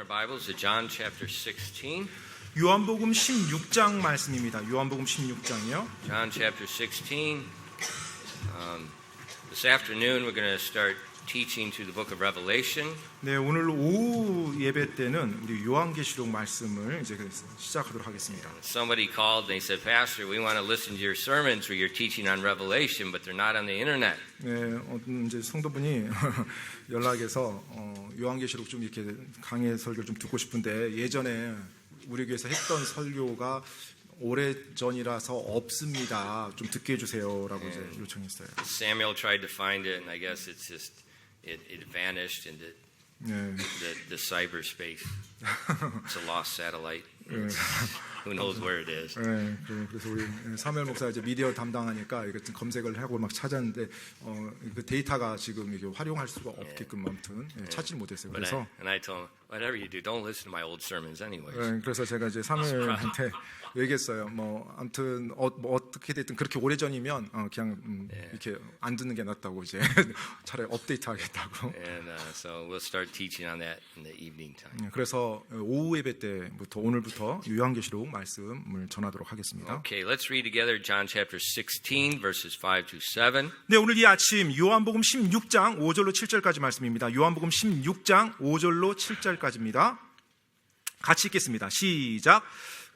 our Bibles to John chapter 16. 요한복음 16장 말씀입니다. 요한복음 16장이요. John chapter 16. This afternoon we're going to start teaching through the book of Revelation. 네, 오늘 오후 예배 때는 우리 요한계시록 말씀을 이제 시작하도록 하겠습니다. Somebody called and they said, Pastor, we want to listen to your sermons where you're teaching on Revelation, but they're not on the internet. 네, 이제 성도분이 연락해서 요한계시록 좀 이렇게 강의 설교를 좀 듣고 싶은데 예전에 우리 교회에서 했던 설교가 오래전이라서 없습니다. 좀 듣게 해주세요라고 이제 요청했어요. Samuel tried to find it, and I guess it's just it vanished into the cyberspace. It's a lost satellite. Who knows where it is? 네, 그래서 우리 사무엘 목사 이제 미디어 담당하니까 이거 검색을 하고 막 찾았는데 그 데이터가 지금 이게 활용할 수가 없게끔 아무튼 찾지 못했어요. 그래서 And I told him, whatever you do, don't listen to my old sermons, anyways. 그래서 제가 이제 사무엘한테 얘기했어요. 뭐 아무튼 뭐 어떻게 됐든 그렇게 오래 전이면 그냥 이렇게 안 듣는 게 낫다고 이제 차라리 업데이트하겠다고. And so we'll start teaching on that in the evening time. 그래서 오후 예배 때부터 오늘부터 요한계시록 말씀을 전하도록 하겠습니다. Okay, let's read together John chapter 16 verses 5 to 7. 네, 오늘 이 아침 요한복음 16장 5절로 7절까지 말씀입니다. 요한복음 16장 5절로 7절까지입니다. 같이 읽겠습니다. 시작.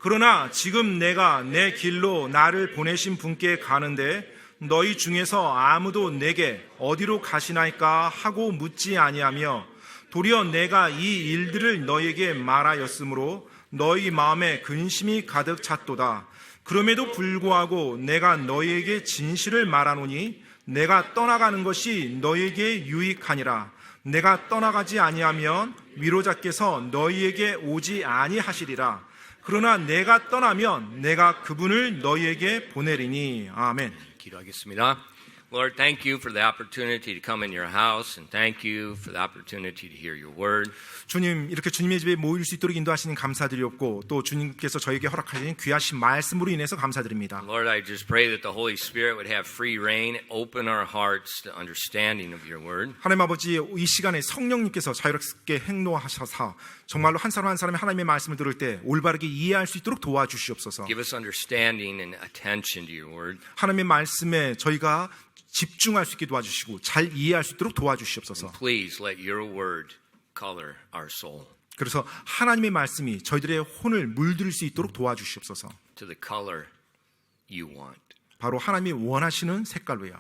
그러나 지금 내가 내 길로 나를 보내신 분께 가는데 너희 중에서 아무도 내게 어디로 가시나이까 하고 묻지 아니하며 도리어 내가 이 일들을 너희에게 말하였으므로 너희 마음에 근심이 가득 찼도다. 그럼에도 불구하고 내가 너희에게 진실을 말하노니 내가 떠나가는 것이 너희에게 유익하니라. 내가 떠나가지 아니하면 위로자께서 너희에게 오지 아니하시리라. 그러나 내가 떠나면 내가 그분을 너희에게 보내리니. 아멘. 기도하겠습니다. Lord, thank you for the opportunity to come in your house, and thank you for the opportunity to hear your word. 주님, 이렇게 주님의 집에 모일 수 있도록 인도하시는 감사드리옵고 또 주님께서 저에게 허락하신 귀하신 말씀으로 인해서 감사드립니다. Lord, I just pray that the Holy Spirit would have free reign, open our hearts to understanding of your word. 하나님 아버지, 이 시간에 성령님께서 자유롭게 행동하셔서 정말로 한 사람 한 사람이 하나님의 말씀을 들을 때 올바르게 이해할 수 있도록 도와주시옵소서. Give us understanding and attention to your word. 하나님의 말씀에 저희가 집중할 수 있게 도와주시고 잘 이해할 수 있도록 도와주시옵소서. Please let your word color our soul. 그래서 하나님의 말씀이 저희들의 혼을 물들 수 있도록 도와주시옵소서. To the color you want. 바로 하나님이 원하시는 색깔로요.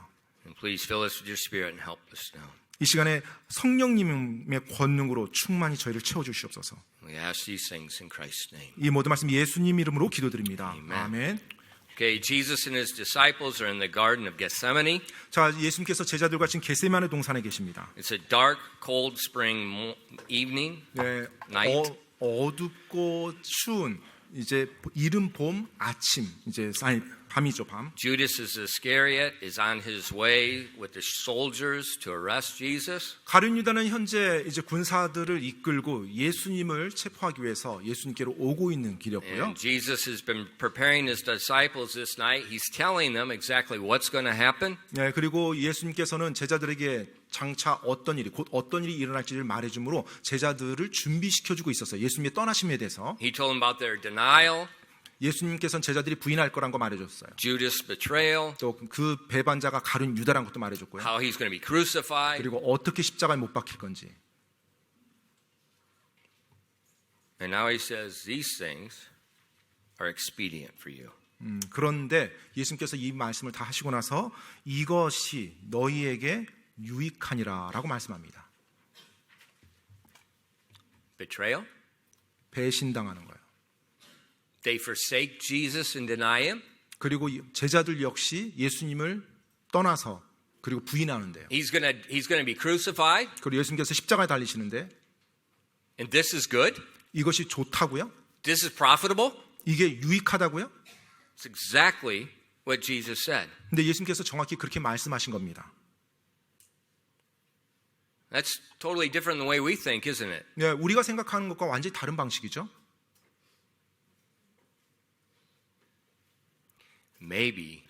And please fill us with your spirit and help us now. 이 시간에 성령님의 권능으로 충만히 저희를 채워주시옵소서. We ask these things in Christ's name. 이 모든 말씀 예수님 이름으로 기도드립니다. Amen. 아멘. Okay, Jesus and his disciples are in the Garden of Gethsemane. 자, 예수님께서 제자들과 지금 겟세마네 동산에 계십니다. It's a dark, cold spring evening, 네, night. 어둡고 추운 이제 이른 봄 아침 이제 밤이죠, 밤. Judas Iscariot is on his way with the soldiers to arrest Jesus. 가룟 유다는 현재 이제 군사들을 이끌고 예수님을 체포하기 위해서 예수님께로 오고 있는 길이었고요. And Jesus has been preparing his disciples this night. He's telling them exactly what's going to happen. 네, 그리고 예수님께서는 제자들에게 장차 어떤 일이 곧 어떤 일이 일어날지를 말해주므로 제자들을 준비시켜주고 있었어요. 예수님의 떠나심에 대해서. He told them about their denial, 예수님께서는 제자들이 부인할 거란 거 말해줬어요. Judas' betrayal, 또 그 배반자가 가룟 유다란 것도 말해줬고요. how he's going to be crucified. 그리고 어떻게 십자가에 못 박힐 건지. And now he says these things are expedient for you. 그런데 예수님께서 이 말씀을 다 하시고 나서 이것이 너희에게 유익하니라라고 말씀합니다. Betrayal? 배신당하는 거예요. They forsake Jesus and deny him. 그리고 제자들 역시 예수님을 떠나서 그리고 부인하는데요. He's going to be crucified. 그리고 예수님께서 십자가에 달리시는데 And this is good. 이것이 좋다고요? This is profitable. 이게 유익하다고요? It's exactly what Jesus said. 근데 예수님께서 정확히 그렇게 말씀하신 겁니다. That's totally different than the way we think, isn't it? 네, 우리가 생각하는 것과 완전히 다른 방식이죠. Maybe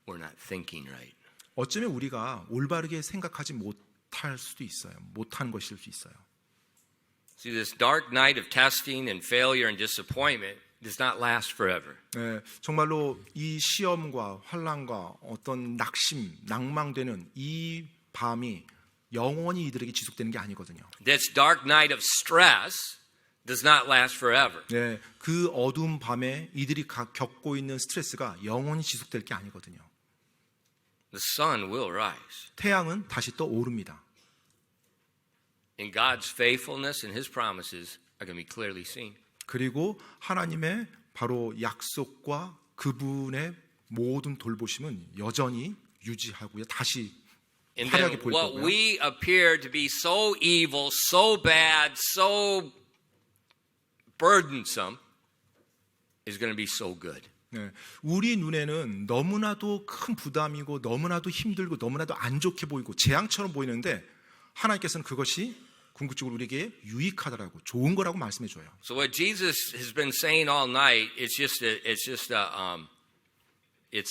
we're not thinking right. 어쩌면 우리가 올바르게 생각하지 못할 수도 있어요. 못한 것일 수 있어요. See, this dark night of testing and failure and disappointment does not last forever. 네, 정말로 이 시험과 환난과 어떤 낙심, 낭망되는 이 밤이 영원히 이들에게 지속되는 게 아니거든요. This dark night of stress does not last forever. 네, 그 어두운 밤에 이들이 겪고 있는 스트레스가 영원히 지속될 게 아니거든요. The sun will rise. 태양은 다시 또 오릅니다. And God's faithfulness and His promises are going to be clearly seen. 그리고 하나님의 바로 약속과 그분의 모든 돌보심은 여전히 유지하고요. 다시 And 화려하게 then 보일 what 거고요. we appear to be so evil, so bad, so burdensome is going to be so good. 네, 우리 눈에는 너무나도 큰 부담이고 너무나도 힘들고 너무나도 안 좋게 보이고 재앙처럼 보이는데 하나님께서는 그것이 궁극적으로 우리에게 유익하다라고 좋은 거라고 말씀해 줘요. So what Jesus has been saying all night, it's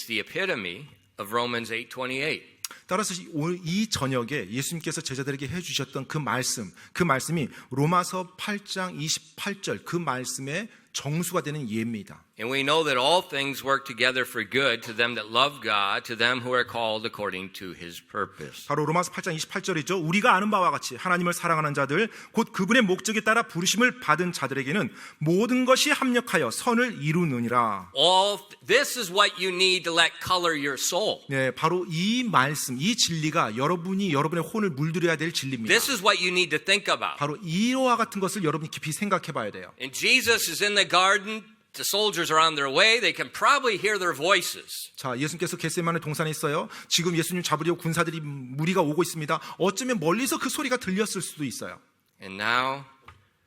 the epitome of Romans 8:28. 따라서 이 저녁에 예수님께서 제자들에게 해주셨던 그 말씀이 로마서 8장 28절 그 말씀의 정수가 되는 예입니다. And we know that all things work together for good to them that love God, to them who are called according to His purpose. 바로 로마서 8장 28절이죠. 우리가 아는 바와 같이 하나님을 사랑하는 자들 곧 그분의 목적에 따라 부르심을 받은 자들에게는 모든 것이 합력하여 선을 이루느니라. All this is what you need to let color your soul. 네, 바로 이 말씀, 이 진리가 여러분의 혼을 물들여야 될 진리입니다. This is what you need to think about. 바로 이와 같은 것을 여러분이 깊이 생각해 봐야 돼요. And Jesus is in the garden. The soldiers are on their way. They can probably hear their voices. 자, 예수님께서 겟세마네 동산에 있어요. 지금 예수님 잡으려고 군사들이 무리가 오고 있습니다. 어쩌면 멀리서 그 소리가 들렸을 수도 있어요. And now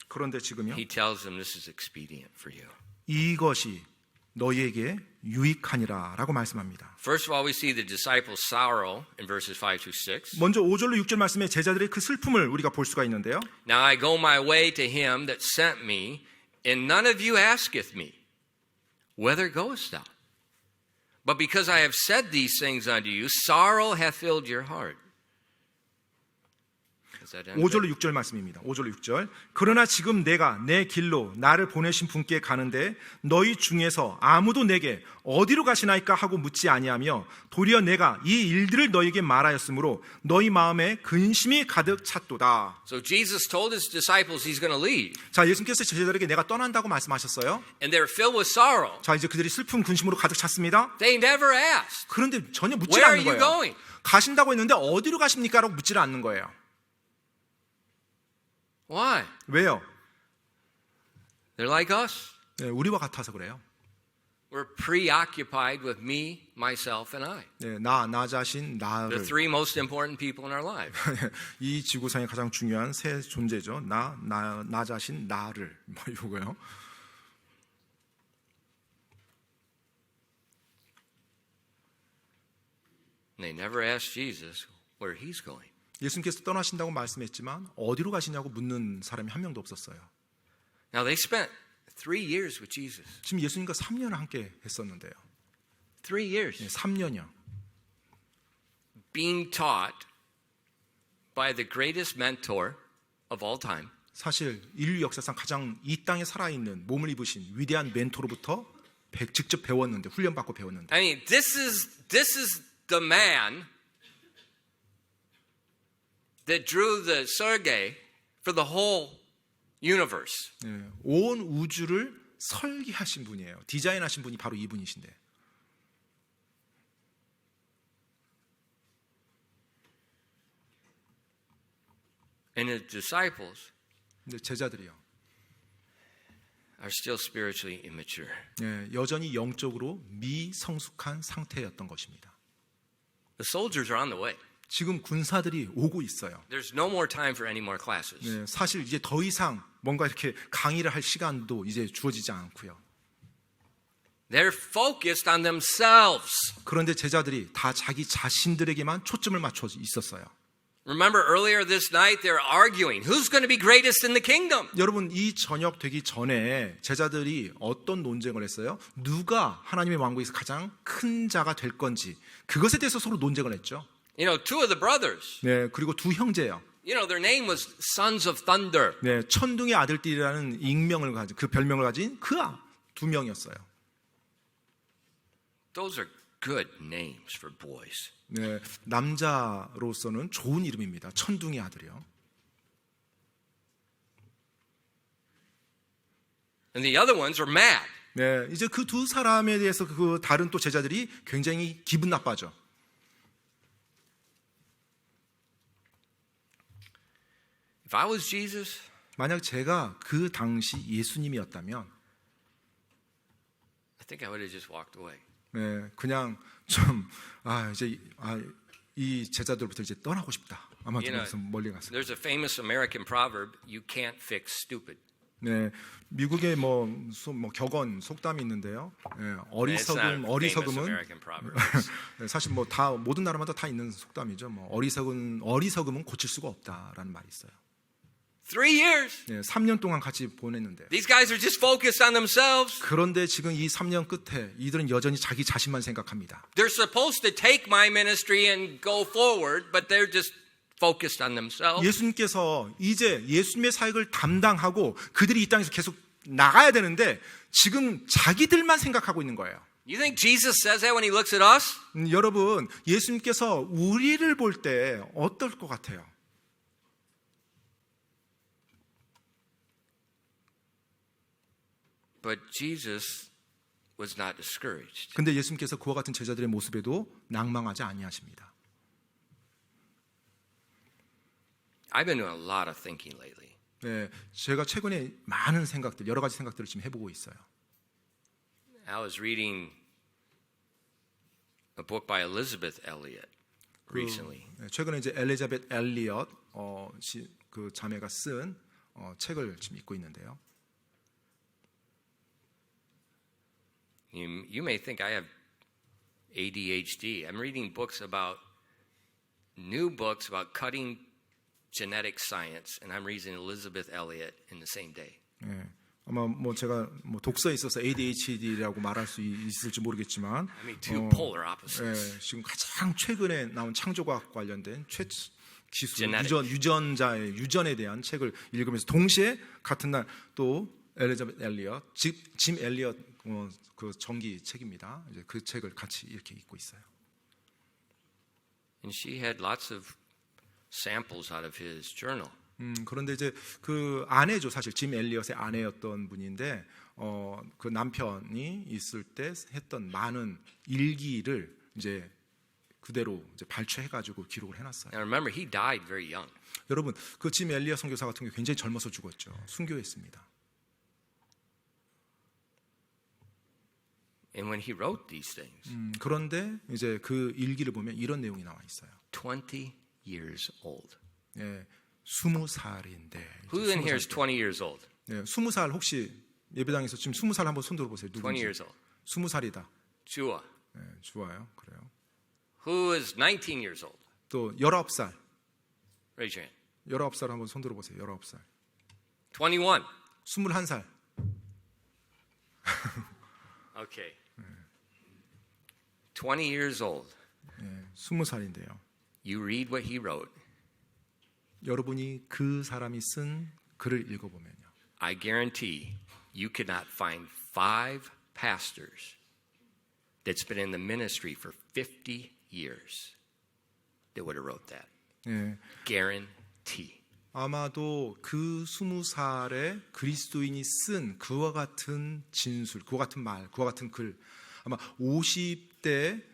그런데 지금요. He tells them this is expedient for you. 이것이 너희에게 유익하니라라고 말씀합니다. First of all, we see the disciples' sorrow in verses 5 through 6. 먼저 5절로 6절 말씀에 제자들의 그 슬픔을 우리가 볼 수가 있는데요. Now I go my way to him that sent me, and none of you asketh me, whither goest thou? But because I have said these things unto you, sorrow hath filled your heart. 5절로 6절 말씀입니다. 5절로 6절. 그러나 지금 내가 내 길로 나를 보내신 분께 가는데 너희 중에서 아무도 내게 어디로 가시나이까 하고 묻지 아니하며 도리어 내가 이 일들을 너희에게 말하였으므로 너희 마음에 근심이 가득 찼도다. So Jesus told his disciples he's going to leave. 자, 예수님께서 제자들에게 내가 떠난다고 말씀하셨어요. And they're filled with sorrow. 자, 이제 그들이 슬픔 근심으로 가득 찼습니다. They never asked, 그런데 전혀 묻지 where are 않는 you 거예요. going? 가신다고 했는데 어디로 가십니까? 라고 묻지를 않는 거예요. Why? 왜요? They're like us. 네, 우리와 같아서 그래요. We're preoccupied with me, myself, and I. 네, 나 자신, The 나를. three most important people in our lives. 이 지구상에 가장 중요한 세 존재죠. 나 자신, 나를. 뭐 이거요. And they never asked Jesus where he's going. 예수님께서 떠나신다고 말씀했지만 어디로 가시냐고 묻는 사람이 한 명도 없었어요. Now they spent 3 years with Jesus. 지금 예수님과 3년을 함께 했었는데요. 3 years. 3년이요. Being taught by the greatest mentor of all time. 사실 인류 역사상 가장 이 땅에 살아있는 몸을 입으신 위대한 멘토로부터 직접 배웠는데 훈련받고 배웠는데. I mean, this is the man that drew the Sergei for the whole universe. 네, 온 우주를 설계하신 분이에요. 디자인하신 분이 바로 이분이신데. And his disciples 근데 제자들이요. are still spiritually immature. 네, 여전히 영적으로 미성숙한 상태였던 것입니다. The soldiers are on the way. 지금 군사들이 오고 있어요. There's no more time for any more classes. 네, 사실 이제 더 이상 뭔가 이렇게 강의를 할 시간도 이제 주어지지 않고요. They're focused on themselves. 그런데 제자들이 다 자기 자신들에게만 초점을 맞춰 있었어요. Remember earlier this night they're arguing. Who's going to be greatest in the kingdom? 여러분 이 저녁 되기 전에 제자들이 어떤 논쟁을 했어요? 누가 하나님의 왕국에서 가장 큰 자가 될 건지 그것에 대해서 서로 논쟁을 했죠. You know, two of the brothers, 네, 그리고 두 형제요. You know, their name was Sons of Thunder. 네, 천둥의 아들들이라는 익명을 가진 그 별명을 가진 그 두 명이었어요. Those are good names for boys. 네, 남자로서는 좋은 이름입니다. 천둥의 아들이요. And the other ones are mad. 네, 이제 그 두 사람에 대해서 그 다른 또 제자들이 굉장히 기분 나빠져. If I was Jesus, 만약 제가 그 당시 예수님이었다면, I think I would have just walked away. 네, 그냥 좀 이 제자들부터 이제 떠나고 싶다. 아마 You know, 그래서 멀리 갔어요. there's a famous American proverb: "You can't fix stupid." 네, 미국의 뭐 격언 속담이 있는데요. 네, It's not a famous 어리석음은 American proverb. 네, 사실 뭐 다 모든 나라마다 다 있는 속담이죠. 뭐 어리석음은 고칠 수가 없다라는 말이 있어요. 3 years. 네, 3년 동안 같이 보냈는데 These guys are just focused on themselves. 그런데 지금 이 3년 끝에 이들은 여전히 자기 자신만 생각합니다. They're supposed to take my ministry and go forward, but they're just focused on themselves. 예수님께서 이제 예수님의 사역을 담당하고 그들이 이 땅에서 계속 나가야 되는데 지금 자기들만 생각하고 있는 거예요. You think Jesus says that when he looks at us? 여러분, 예수님께서 우리를 볼 때 어떨 것 같아요? But Jesus was not discouraged. 근데 예수님께서 그와 같은 제자들의 모습에도 낭망하지 아니하십니다. I've been doing a lot of thinking lately. 네, 제가 최근에 많은 생각들, 여러 가지 생각들을 지금 해보고 있어요. I was reading a book by Elizabeth Elliot recently. 최근에 이제 엘리자벳 엘리엇 그 자매가 쓴 책을 지금 읽고 있는데요. You may think I have ADHD. I'm reading new books about cutting genetic science, and I'm reading Elizabeth Elliot in the same day. 네, 아마 뭐 제가 뭐 독서에 있어서 ADHD라고 말할 수 있을지 모르겠지만, I mean, two polar opposites. 네, 지금 가장 최근에 나온 창조과학 관련된 기술 Genetic. 유전에 대한 책을 읽으면서 동시에 같은 날 또 엘리자벳 엘리엇, 짐 엘리엇 그 전기 책입니다. 이제 그 책을 같이 이렇게 읽고 있어요. And she had lots of samples out of his journal. 그런데 이제 그 아내죠, 사실 짐 엘리엇의 아내였던 분인데 그 남편이 있을 때 했던 많은 일기를 이제 그대로 이제 발췌해가지고 기록을 해놨어요. Now remember, he died very young. 여러분, 그 짐 엘리엇 선교사 같은 경우 굉장히 젊어서 죽었죠. 순교했습니다. And when he wrote these things, 그런데 이제 그 일기를 보면 이런 내용이 나와 있어요. 20 years old. 예, 20살인데. Who in here is 20 years old? 네, 20살 혹시 예배당에서 지금 20살 한번 손 들어보세요. 20 누군지. years old. 20살이다. Chua. 네, 좋아요. 그래요. Who is 19 years old? 또 19살. Raise your hand. 19살 한번 손 들어보세요. 19살. 21. 21살. Okay. 20 years old. 네, 20살인데요. You read what he wrote. 여러분이 그 사람이 쓴 글을 읽어보면요. I guarantee you could not find 5 pastors that's been in the ministry for 50 years that would have wrote that. 네, Guarantee. 아마도 그 20살의 그리스도인이 쓴 그와 같은 진술, 그와 같은 말, 그와 같은 글, 아마 50대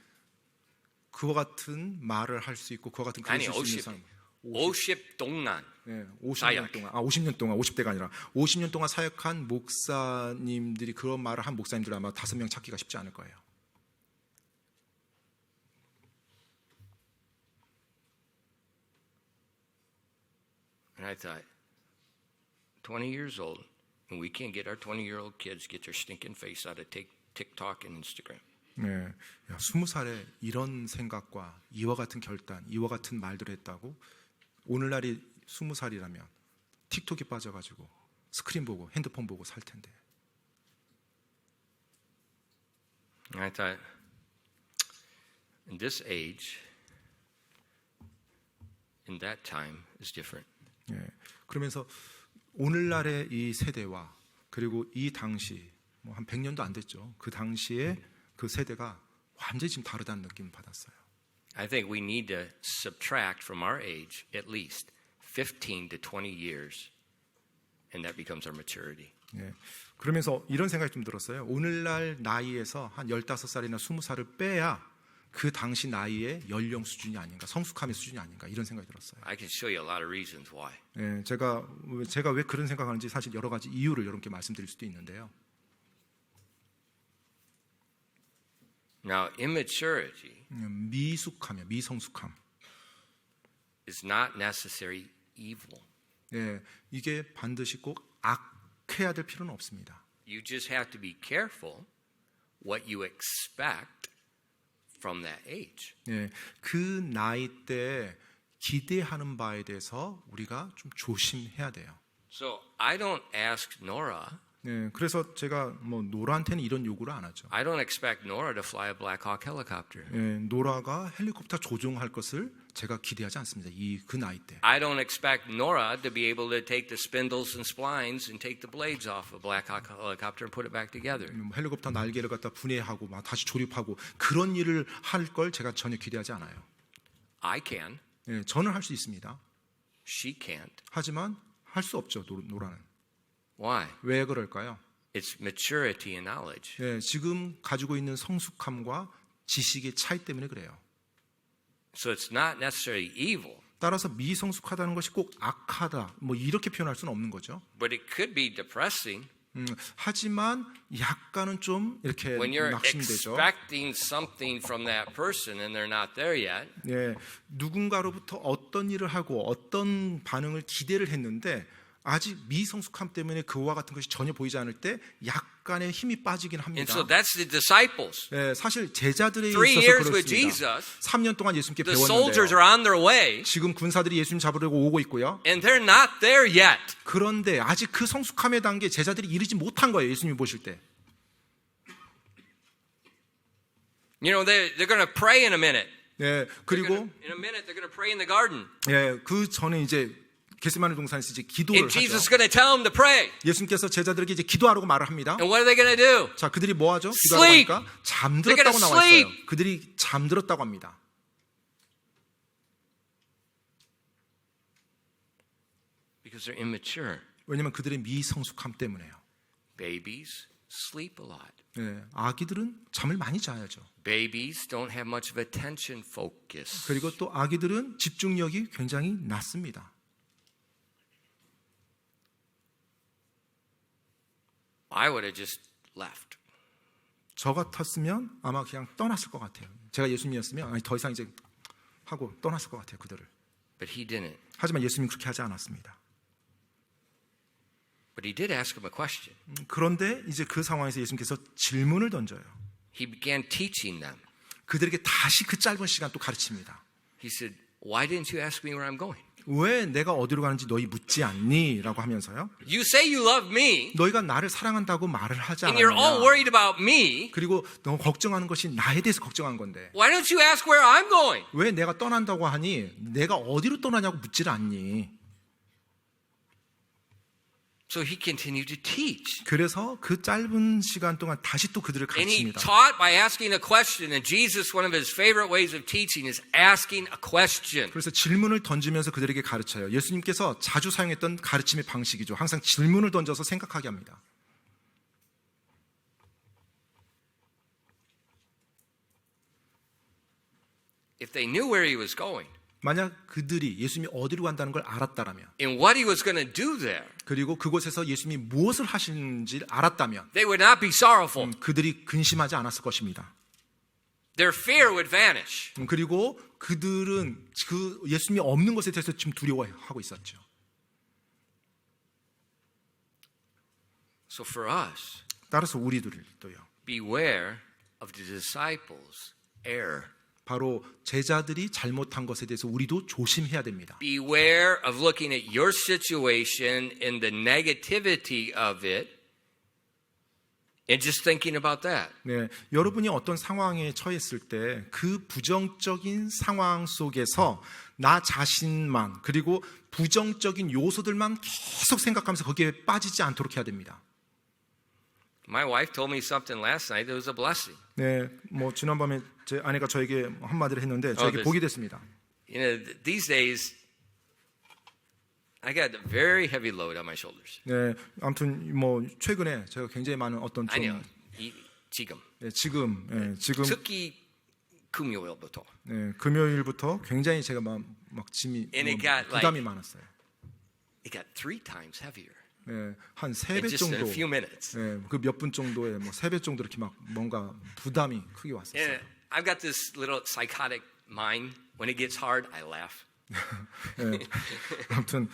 그와 같은 말을 할 수 있고 그와 같은 글을 아니, 쓸 수 있는 사람. 50 동안. 네, 50년 사역. 동안, 50년 동안, 50대가 아니라 50년 동안 사역한 목사님들이 그런 말을 한 목사님들 아마 5명 찾기가 쉽지 않을 거예요. And I thought, 20 years old, and we can't get our 20-year-old kids get their stinking face out of TikTok and Instagram. 네, 20살에 이런 생각과 이와 같은 결단, 이와 같은 말들을 했다고 오늘날이 20살이라면 틱톡에 빠져가지고 스크린 보고 핸드폰 보고 살 텐데. And I thought, in this age, in that time is different. 예, 그러면서 오늘날의 이 세대와 그리고 이 당시 뭐 한 100년도 안 됐죠. 그 당시에 그 세대가 완전히 지금 다르다는 느낌을 받았어요. I think we need to subtract from our age at least 15 to 20 years, and that becomes our maturity. 예, 그러면서 이런 생각이 좀 들었어요. 오늘날 나이에서 한 15살이나 20살을 빼야 그 당시 나이의 연령 수준이 아닌가, 성숙함의 수준이 아닌가 이런 생각이 들었어요. I can show you a lot of reasons why. 예, 제가 왜 그런 생각하는지 사실 여러 가지 이유를 여러분께 말씀드릴 수도 있는데요. Now, immaturity 미숙함이요, 미성숙함. is not necessarily evil. 예, 이게 반드시 꼭 악해야 될 필요는 없습니다. You just have to be careful what you expect from that age. 예, 그 나이 때 기대하는 바에 대해서 우리가 좀 조심해야 돼요. So I don't ask Nora. 예, 그래서 제가 뭐 노라한테는 이런 요구를 안 하죠. I don't expect Nora to fly a Black Hawk helicopter. 예, 노라가 헬리콥터 조종할 것을 제가 기대하지 않습니다. 그 나이 때. I don't expect Nora to be able to take the spindles and splines and take the blades off a Black Hawk helicopter and put it back together. 헬리콥터 날개를 갖다 분해하고 막 다시 조립하고 그런 일을 할 걸 제가 전혀 기대하지 않아요. I can. 예, 저는 할 수 있습니다. She can't. 하지만 할 수 없죠. 노라는. Why? 왜 그럴까요? It's maturity and knowledge. 예, 지금 가지고 있는 성숙함과 지식의 차이 때문에 그래요. So it's not necessarily evil, 따라서 미성숙하다는 것이 꼭 악하다 뭐 이렇게 표현할 수는 없는 거죠. but it could be depressing 하지만 약간은 좀 이렇게 when you're 낙심되죠. expecting something from that person and they're not there yet. 예, 누군가로부터 어떤 일을 하고 어떤 반응을 기대를 했는데 아직 미성숙함 때문에 그와 같은 것이 전혀 보이지 않을 때 약간의 힘이 빠지긴 And 합니다. so that's the disciples. 예, 사실 제자들에 3 있어서 years with 그렇습니다. Jesus, 3년 동안 예수님께 the soldiers 배웠는데요. are on their way, 지금 군사들이 예수님 잡으려고 오고 있고요. and they're not there yet. 그런데 아직 그 성숙함의 단계에 제자들이 이르지 못한 거예요. 예수님 보실 때. You know, they're going to pray in a minute. 예, 그리고 In a minute, they're going to pray in the garden. 예, 그 전에 이제 게세마네 동산에서 이제 기도를 And Jesus is 하죠. going to tell them to pray. 예수님께서 제자들에게 이제 기도하라고 말을 합니다. And what are they going to do? 자, 그들이 뭐 하죠? 기도하라고 Sleep. 하니까 They're 잠들었다고 gonna 나와 있어요. sleep. 그들이 잠들었다고 합니다. Because they're immature. 왜냐하면 그들의 미성숙함 때문에요. Babies sleep a lot. 예, 아기들은 잠을 많이 자야죠. Babies don't have much of attention focus. 그리고 또 아기들은 집중력이 굉장히 낮습니다. I would have just left. 저 같았으면 아마 그냥 떠났을 것 같아요. 제가 예수님이었으면 아니, 더 이상 이제 하고 떠났을 것 같아요. 그들을. But he didn't. 하지만 예수님은 그렇게 하지 않았습니다. But he did ask him a question. 그런데 이제 그 상황에서 예수님께서 질문을 던져요. He began teaching them. 그들에게 다시 그 짧은 시간 또 가르칩니다. He said, "Why didn't you ask me where I'm going? 왜 내가 어디로 가는지 너희 묻지 않니? 라고 하면서요. You say you love me, 너희가 나를 사랑한다고 말을 하지 and you're all 않았느냐. worried about me. 그리고 너무 걱정하는 것이 나에 대해서 걱정한 건데 Why don't you ask where I'm going?" 왜 내가 떠난다고 하니 내가 어디로 떠나냐고 묻지를 않니. So he continued to teach. 그래서 그 짧은 시간 동안 다시 또 그들을 And he 가르칩니다. taught by asking a question. And Jesus, one of his favorite ways of teaching is asking a question. 그래서 질문을 던지면서 그들에게 가르쳐요. 예수님께서 자주 사용했던 가르침의 방식이죠. 항상 질문을 던져서 생각하게 합니다. If they knew where he was going 만약 그들이 예수님이 어디로 간다는 걸 알았다라면 and what he was going to do there, 그리고 그곳에서 예수님이 무엇을 하시는지 알았다면 they would not be sorrowful. 그들이 근심하지 않았을 것입니다. Their fear would vanish. 그리고 그들은 그 예수님이 없는 것에 대해서 지금 두려워하고 있었죠. So for us, 따라서 우리들도요. beware of the disciples' error. 바로 제자들이 잘못한 것에 대해서 우리도 조심해야 됩니다. Beware of looking at your situation and the negativity of it And just thinking about that. 네, 여러분이 어떤 상황에 처했을 때 그 부정적인 상황 속에서 나 자신만 그리고 부정적인 요소들만 계속 생각하면서 거기에 빠지지 않도록 해야 됩니다. My wife told me something last night that was a blessing. 네, 뭐 지난밤에 제 아내가 저에게 한마디를 했는데 저에게 복이 됐습니다. You know, these days I got a very heavy load on my shoulders. 네, 아무튼 뭐 최근에 제가 굉장히 많은 어떤 좀 아니요, 지금. 네, 지금 특히 금요일부터. 네, 금요일부터 굉장히 제가 막 짐이 And it got 부담이 like- 많았어요. It got 3 times heavier 네, 한 in 3배 just in 정도. a few minutes. 네, 그 몇 분 정도에 뭐 3배 정도 이렇게 막 뭔가 부담이 크게 왔었어요. And I've got this little psychotic mind. When it gets hard, I laugh. 네, 아무튼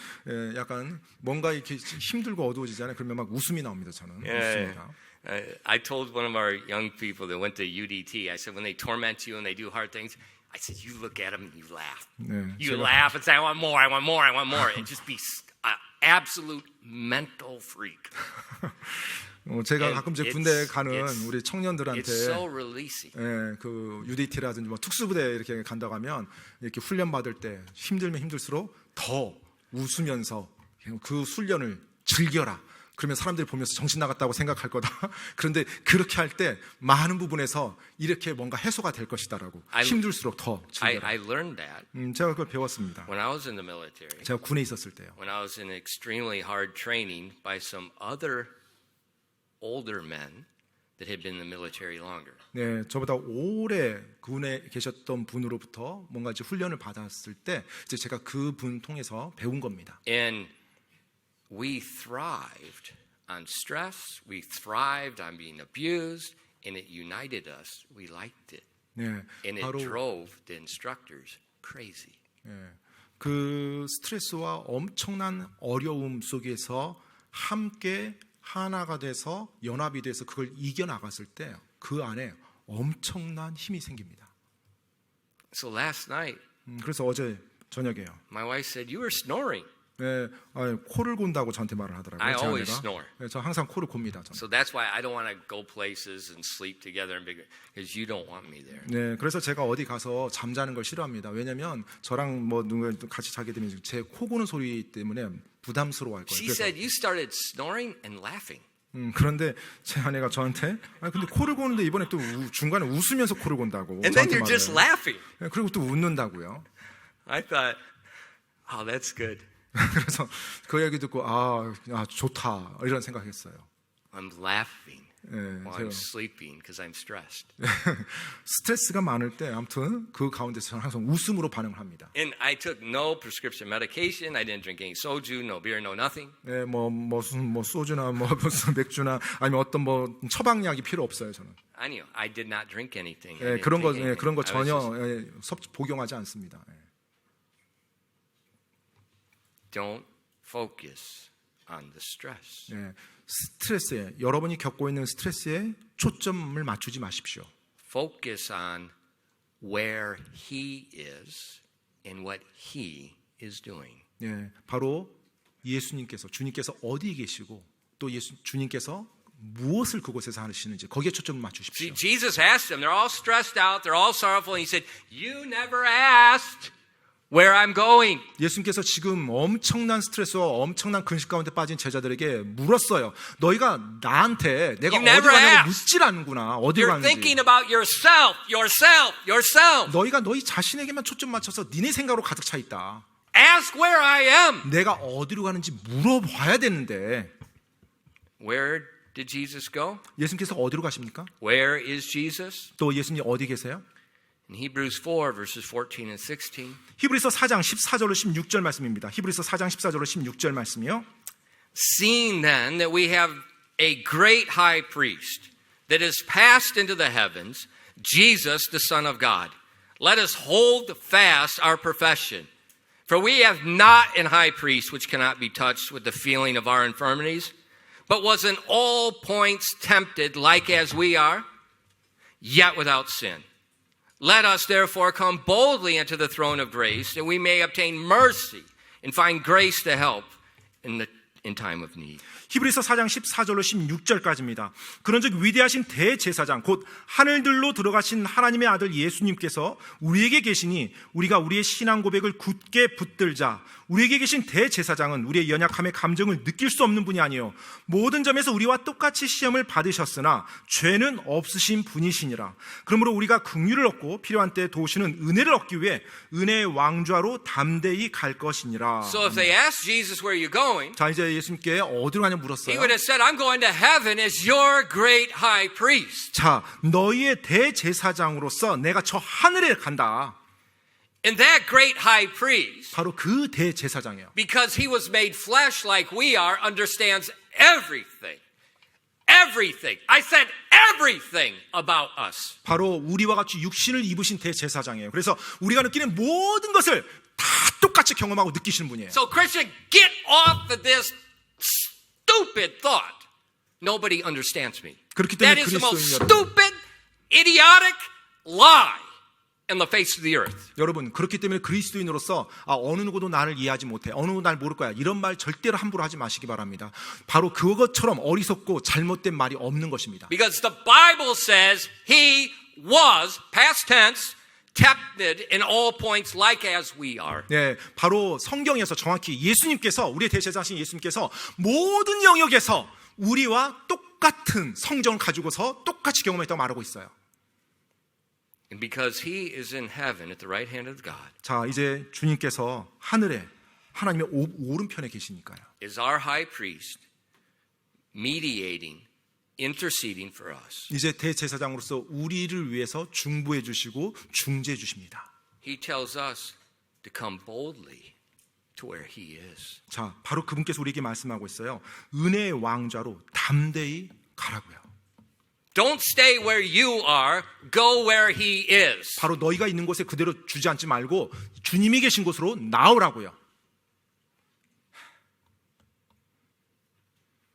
약간 뭔가 이렇게 힘들고 어두워지잖아요. 그러면 막 웃음이 나옵니다. 저는 웃습니다. I told one of our young people that went to UDT, I said, when they torment you and they do hard things, I said, you look at them and you laugh. 네, You 제가- laugh and say, I want more, I want more, I want more. And just be an absolute mental freak. 제가 And 가끔 제 it's- 군대 가는 it's- 우리 청년들한테 It's so releasing. 그 UDT라든지 뭐 특수부대 이렇게 간다고 하면 이렇게 훈련 받을 때 힘들면 힘들수록 더 웃으면서 그 훈련을 즐겨라. 그러면 사람들이 보면서 정신 나갔다고 생각할 거다. 그런데 그렇게 할 때 많은 부분에서 이렇게 뭔가 해소가 될 것이다라고 힘들수록 더 즐겨라. I learned that 제가 그걸 배웠습니다. when I was in the military. 제가 군에 있었을 때요. When I was in extremely hard training by some other older men that had been in the military longer. 네, 저보다 오래 군에 계셨던 분으로부터 뭔가 이제 훈련을 받았을 때 이제 제가 그 분 통해서 배운 겁니다. And we thrived on stress, we thrived on being abused, and it united us. We liked it. 네, And it 바로 drove the instructors crazy. 그 스트레스와 엄청난 어려움 속에서 함께 하나가 돼서 연합이 돼서 그걸 이겨나갔을 때 그 안에 엄청난 힘이 생깁니다. So last night, 그래서 어제 저녁에요. my wife said, you were snoring. 네, 코를 곤다고 저한테 말을 하더라고요. I 제 always 아내가. snore. 네, 저 항상 코를 곱니다. 저는. So that's why I don't want to go places and sleep together because you don't want me there. 네, 그래서 제가 어디 가서 잠자는 걸 싫어합니다. 왜냐하면 저랑 뭐 누가 같이 자게 되면 제 코 고는 소리 때문에 부담스러워할 거예요. She 그래서, said, you started snoring and laughing. 그런데 제 아내가 저한테 근데 코를 고는데 이번에 또 중간에 웃으면서 코를 곤다고 And then 저한테 you're just 말해요. laughing. 네, 그리고 또 웃는다고요. I thought, oh, that's good. 그래서 그 얘기 듣고 좋다 이런 생각했어요. I'm laughing 네, while 제가 I'm sleeping because I'm stressed. 스트레스가 많을 때 아무튼 그 가운데서 저는 항상 웃음으로 반응을 합니다. And I took no prescription medication. I didn't drink any soju, no beer, no nothing. 네, 무슨 소주나 무슨 맥주나 아니면 어떤 처방약이 필요 없어요 저는. 아니요, I did not drink anything. I 네, didn't 그런 거 take anything. 그런 거 I was 전혀 just, 복용하지 않습니다. don't focus on the stress. 네, 스트레스에 여러분이 겪고 있는 스트레스에 초점을 맞추지 마십시오. Focus on where he is and what he is doing. 네, 바로 주님께서 어디 계시고 또 주님께서 무엇을 그곳에서 하시는지 거기에 초점을 맞추십시오. See, Jesus asked them, they're all stressed out, they're all sorrowful, and he said, you never asked where I'm going. 예수님께서 지금 엄청난 스트레스와 엄청난 근심 가운데 빠진 제자들에게 물었어요. 너희가 나한테 내가 You 어디 never 가냐고 asked. 묻질 않는구나. 어디로 You're 가는지. thinking about yourself, yourself, yourself. 너희가 너희 자신에게만 초점 맞춰서 니네 생각으로 가득 차 있다. Ask where I am. 내가 어디로 가는지 물어봐야 되는데 Where did Jesus go? 예수님께서 어디로 가십니까? Where is Jesus? 또 예수님 어디 계세요? In Hebrews 4, verses 14 and 16, 히브리서 4장 14절로 16절 말씀입니다. 히브리서 4장 14절로 16절 말씀이요. seeing then that we have a great high priest that is passed into the heavens, Jesus, the Son of God, let us hold fast our profession. For we have not an high priest which cannot be touched with the feeling of our infirmities, but was in all points tempted like as we are, yet without sin. Let us therefore come boldly into the throne of grace, that we may obtain mercy and find grace to help in in time of need. 히브리서 4장 14절로 16절까지입니다. 그런즉 위대하신 대제사장 곧 하늘들로 들어가신 하나님의 아들 예수님께서 우리에게 계시니 우리가 우리의 신앙 고백을 굳게 붙들자. 우리에게 계신 대제사장은 우리의 연약함의 감정을 느낄 수 없는 분이 아니요 모든 점에서 우리와 똑같이 시험을 받으셨으나 죄는 없으신 분이시니라. 그러므로 우리가 긍휼을 얻고 필요한 때에 도우시는 은혜를 얻기 위해 은혜의 왕좌로 담대히 갈 것이니라. So if they asked Jesus, where are you going? 자, 이제 예수님께 어디로 가냐 He 물었어요. would have said, I'm going to heaven as your great high priest. 자, 너희의 대제사장으로서 내가 저 하늘에 간다. And that great high priest, 바로 그 대제사장이에요. because he was made flesh like we are, understands everything. Everything. I said everything about us. 바로 우리와 같이 육신을 입으신 대제사장이에요. 그래서 우리가 느끼는 모든 것을 다 똑같이 경험하고 느끼시는 분이에요. So Christian, get off of this stupid thought. Nobody understands me. 그렇기 That 때문에 is the most 그리스도인 여러분, stupid, idiotic lie in the face of the earth. 여러분 그렇기 때문에 그리스도인으로서 어느 누구도 나를 이해하지 못해, 어느 누구도 날 모를 거야, 이런 말 절대로 함부로 하지 마시기 바랍니다. 바로 그것처럼 어리석고 잘못된 말이 없는 것입니다. Because the Bible says he was, past tense, tempted in all points like as we are. 네, 바로 성경에서 정확히 예수님께서, 우리의 대제사장이신 예수님께서 모든 영역에서 우리와 똑같은 성정을 가지고서 똑같이 경험했다고 말하고 있어요. And because he is in heaven at the right hand of God, 자, 이제 주님께서 하늘에 하나님의 오른편에 계시니까요. is our high priest, mediating, interceding for us. 이제 대제사장으로서 우리를 위해서 중보해 주시고 중재해 주십니다. He tells us to come boldly to where he is. 자, 바로 그분께서 우리에게 말씀하고 있어요. 은혜의 왕좌로 담대히 가라고요. Don't stay where you are, go where he is. 바로 너희가 있는 곳에 그대로 주저앉지 말고 주님이 계신 곳으로 나오라고요.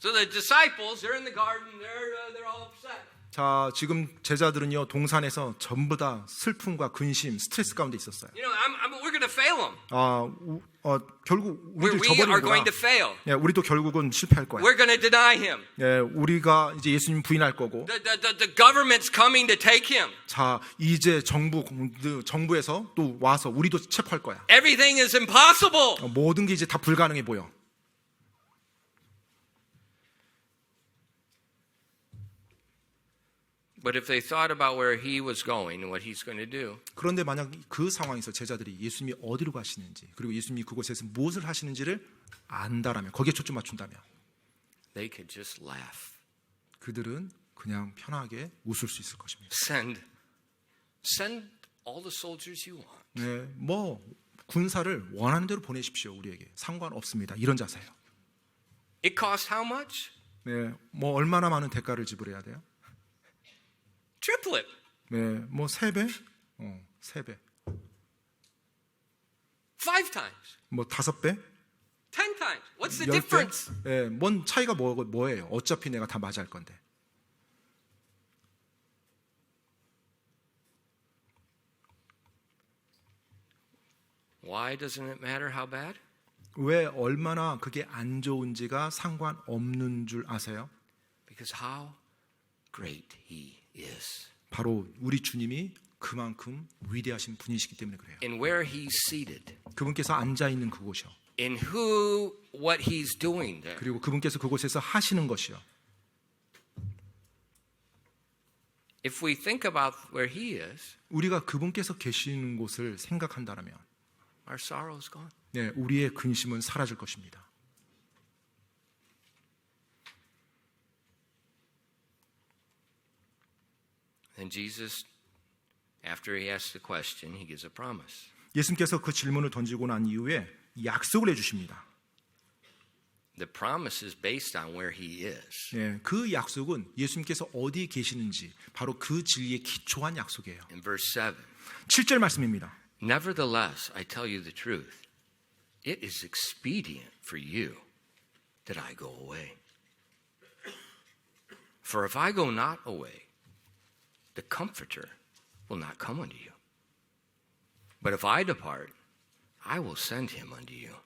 So the disciples, they're in the garden, they're all upset. 자, 지금 제자들은요 동산에서 전부 다 슬픔과 근심, 스트레스 가운데 있었어요. You know, we're going to fail them. 결국 We 우리를 are going 저버리는구나. to fail. 예, 우리도 결국은 실패할 거야. We're going to deny him. 예, 우리가 이제 예수님 부인할 거고. The government's coming to take him. 자, 이제 정부에서 또 와서 우리도 체포할 거야. Everything is impossible. 모든 게 이제 다 불가능해 보여. But if they thought about where he was going and what he's going to do, 그런데 만약 그 상황에서 제자들이 예수님이 어디로 가시는지, 그리고 예수님이 그곳에서 무엇을 하시는지를 안다라면, 거기에 초점 맞춘다면, they could just laugh. 그들은 그냥 편하게 웃을 수 있을 것입니다. Send all the soldiers you want. 네, 뭐 군사를 원하는 대로 보내십시오. 우리에게 상관없습니다. 이런 자세요. It costs how much? 네, 뭐 얼마나 많은 대가를 지불해야 돼요? Triplet. 네, 뭐 3배? 3배. 5 times. 뭐 5배? 10 times. What's the 10배? difference? 네, 뭔 차이가 뭐예요? 어차피 내가 다 맞이할 건데. Why doesn't it matter how bad? 왜 얼마나 그게 안 좋은지가 상관없는 줄 아세요? Because how great he is. 바로 우리 주님이 그만큼 위대하신 분이시기 때문에 그래요. And where he's seated. 그분께서 앉아 있는 그곳이요. In what he's doing there. 그리고 그분께서 그곳에서 하시는 것이요. If we think about where he is, 우리가 그분께서 계시는 곳을 생각한다면, our sorrow is gone. 네, 우리의 근심은 사라질 것입니다. And Jesus, after he asks the question, he gives a promise. 예수님께서 그 질문을 던지고 난 이후에 약속을 해주십니다. The promise is based on where he is. 네, 그 약속은 예수님께서 어디 계시는지 바로 그 진리에 기초한 약속이에요. In verse 7, 7절 말씀입니다. Nevertheless, I tell you the truth. It is expedient for you that I go away. For if I go not away, the Comforter will not come unto you. But if I depart, I will send him unto you.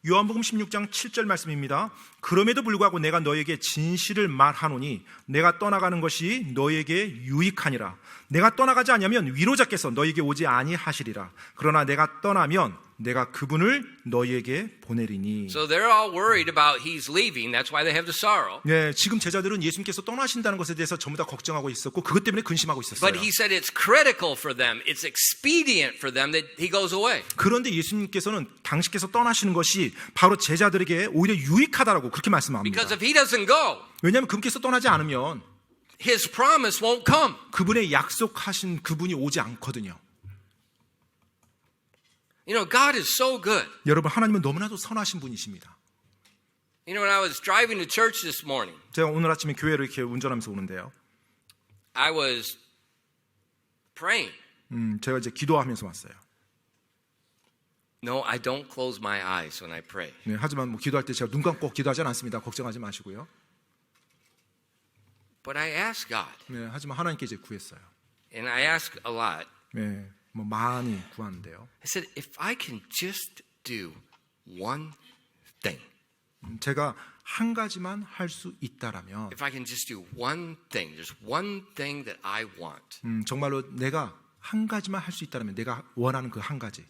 요한복음 16장 7절 말씀입니다. 그럼에도 불구하고 내가 너에게 진실을 말하노니 내가 떠나가는 것이 너에게 유익하니라. 내가 떠나가지 않으면 위로자께서 너에게 오지 아니하시리라. 그러나 내가 떠나면 내가 그분을 너희에게 보내리니. So they're all worried about he's leaving. That's why they have the sorrow. 네, 지금 제자들은 예수님께서 떠나신다는 것에 대해서 전부 다 걱정하고 있었고 그것 때문에 근심하고 있었어요. But he said it's critical for them. It's expedient for them that he goes away. 그런데 예수님께서는 당신께서 떠나시는 것이 바로 제자들에게 오히려 유익하다라고 그렇게 말씀합니다. Because if he doesn't go, 왜냐하면 그분께서 떠나지 않으면 his promise won't come. 그분의 약속하신 그분이 오지 않거든요. You know, God is so good. 여러분, 하나님은 너무나도 선하신 분이십니다. You know, when I was driving to church this morning, 제가 오늘 아침에 교회를 이렇게 운전하면서 오는데요. I was praying. 제가 이제 기도하면서 왔어요. No, I don't close my eyes when I pray. 네, 하지만 뭐 기도할 때 제가 눈 감고 기도하지는 않습니다. 걱정하지 마시고요. But I asked God, 네, 하지만 하나님께 이제 구했어요. and I asked a lot. 네, 뭐 많이 구하는데요. I said, if I can just do one thing, 제가 한 가지만 할 수 있다라면, if I can just do one thing, there's one thing that I want. 정말로 내가 한 가지만 할 수 있다라면, 내가 원하는 그 한 가지.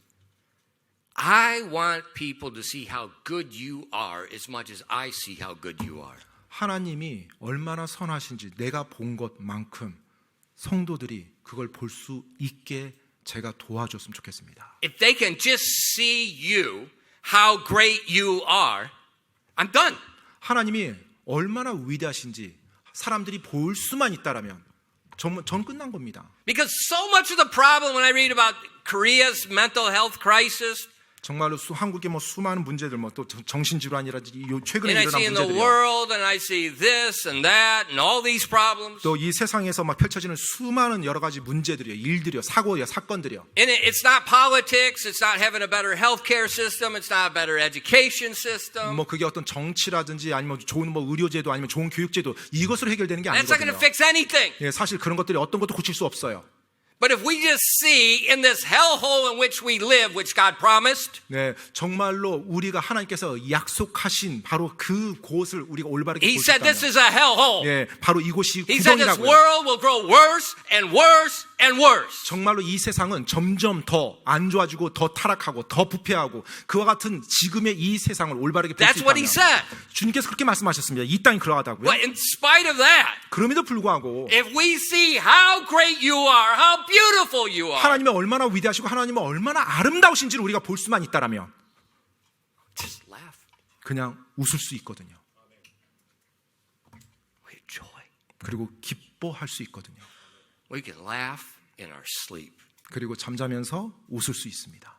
I want people to see how good you are as much as I see how good you are. 하나님이 얼마나 선하신지 내가 본 것만큼 성도들이 그걸 볼 수 있게 제가 도와줬으면 좋겠습니다. If they can just see you, how great you are, I'm done. 하나님이 얼마나 위대하신지 사람들이 볼 수만 있다라면 전 끝난 겁니다. Because so much of the problem when I read about Korea's mental health crisis, 정말로 한국의 뭐 수많은 문제들, 뭐 또 정신질환이라든지 최근에 and I 일어난 see in the 문제들이요. world, and I see this and that, and all these problems. 또 이 세상에서 막 펼쳐지는 수많은 여러 가지 문제들이요, 일들이요, 사고요, 사건들이요. And it's not politics, it's not having a better healthcare system, it's not a better education system. 뭐 그게 어떤 정치라든지 아니면 좋은 뭐 의료제도 아니면 좋은 교육제도 이것으로 해결되는 게 That's not going 아니거든요. to fix anything. 예, 사실 그런 것들이 어떤 것도 고칠 수 없어요. But if we just see in this hellhole in which we live, which God promised, 네, 정말로 우리가 하나님께서 약속하신 바로 그 곳을 우리가 올바르게 He 볼 수 said this 있다면, is a hellhole. 예, 바로 이곳이 He said this 구덩이라고요. world will grow worse and worse and worse. 정말로 이 세상은 점점 더 안 좋아지고 더 타락하고 더 부패하고 그와 같은 지금의 이 세상을 올바르게 볼 수 That's what He 있다면 said. 주님께서 그렇게 말씀하셨습니다. 이 땅이 그러하다고요. But in spite of that, 그럼에도 불구하고 if we see how great you are, how beautiful you are, 하나님이 얼마나 위대하시고 하나님은 얼마나 아름다우신지를 우리가 볼 수만 있다라면 just laugh 그냥 웃을 수 있거든요. with joy. 그리고 기뻐할 수 있거든요. We can laugh in our sleep. 그리고 잠자면서 웃을 수 있습니다.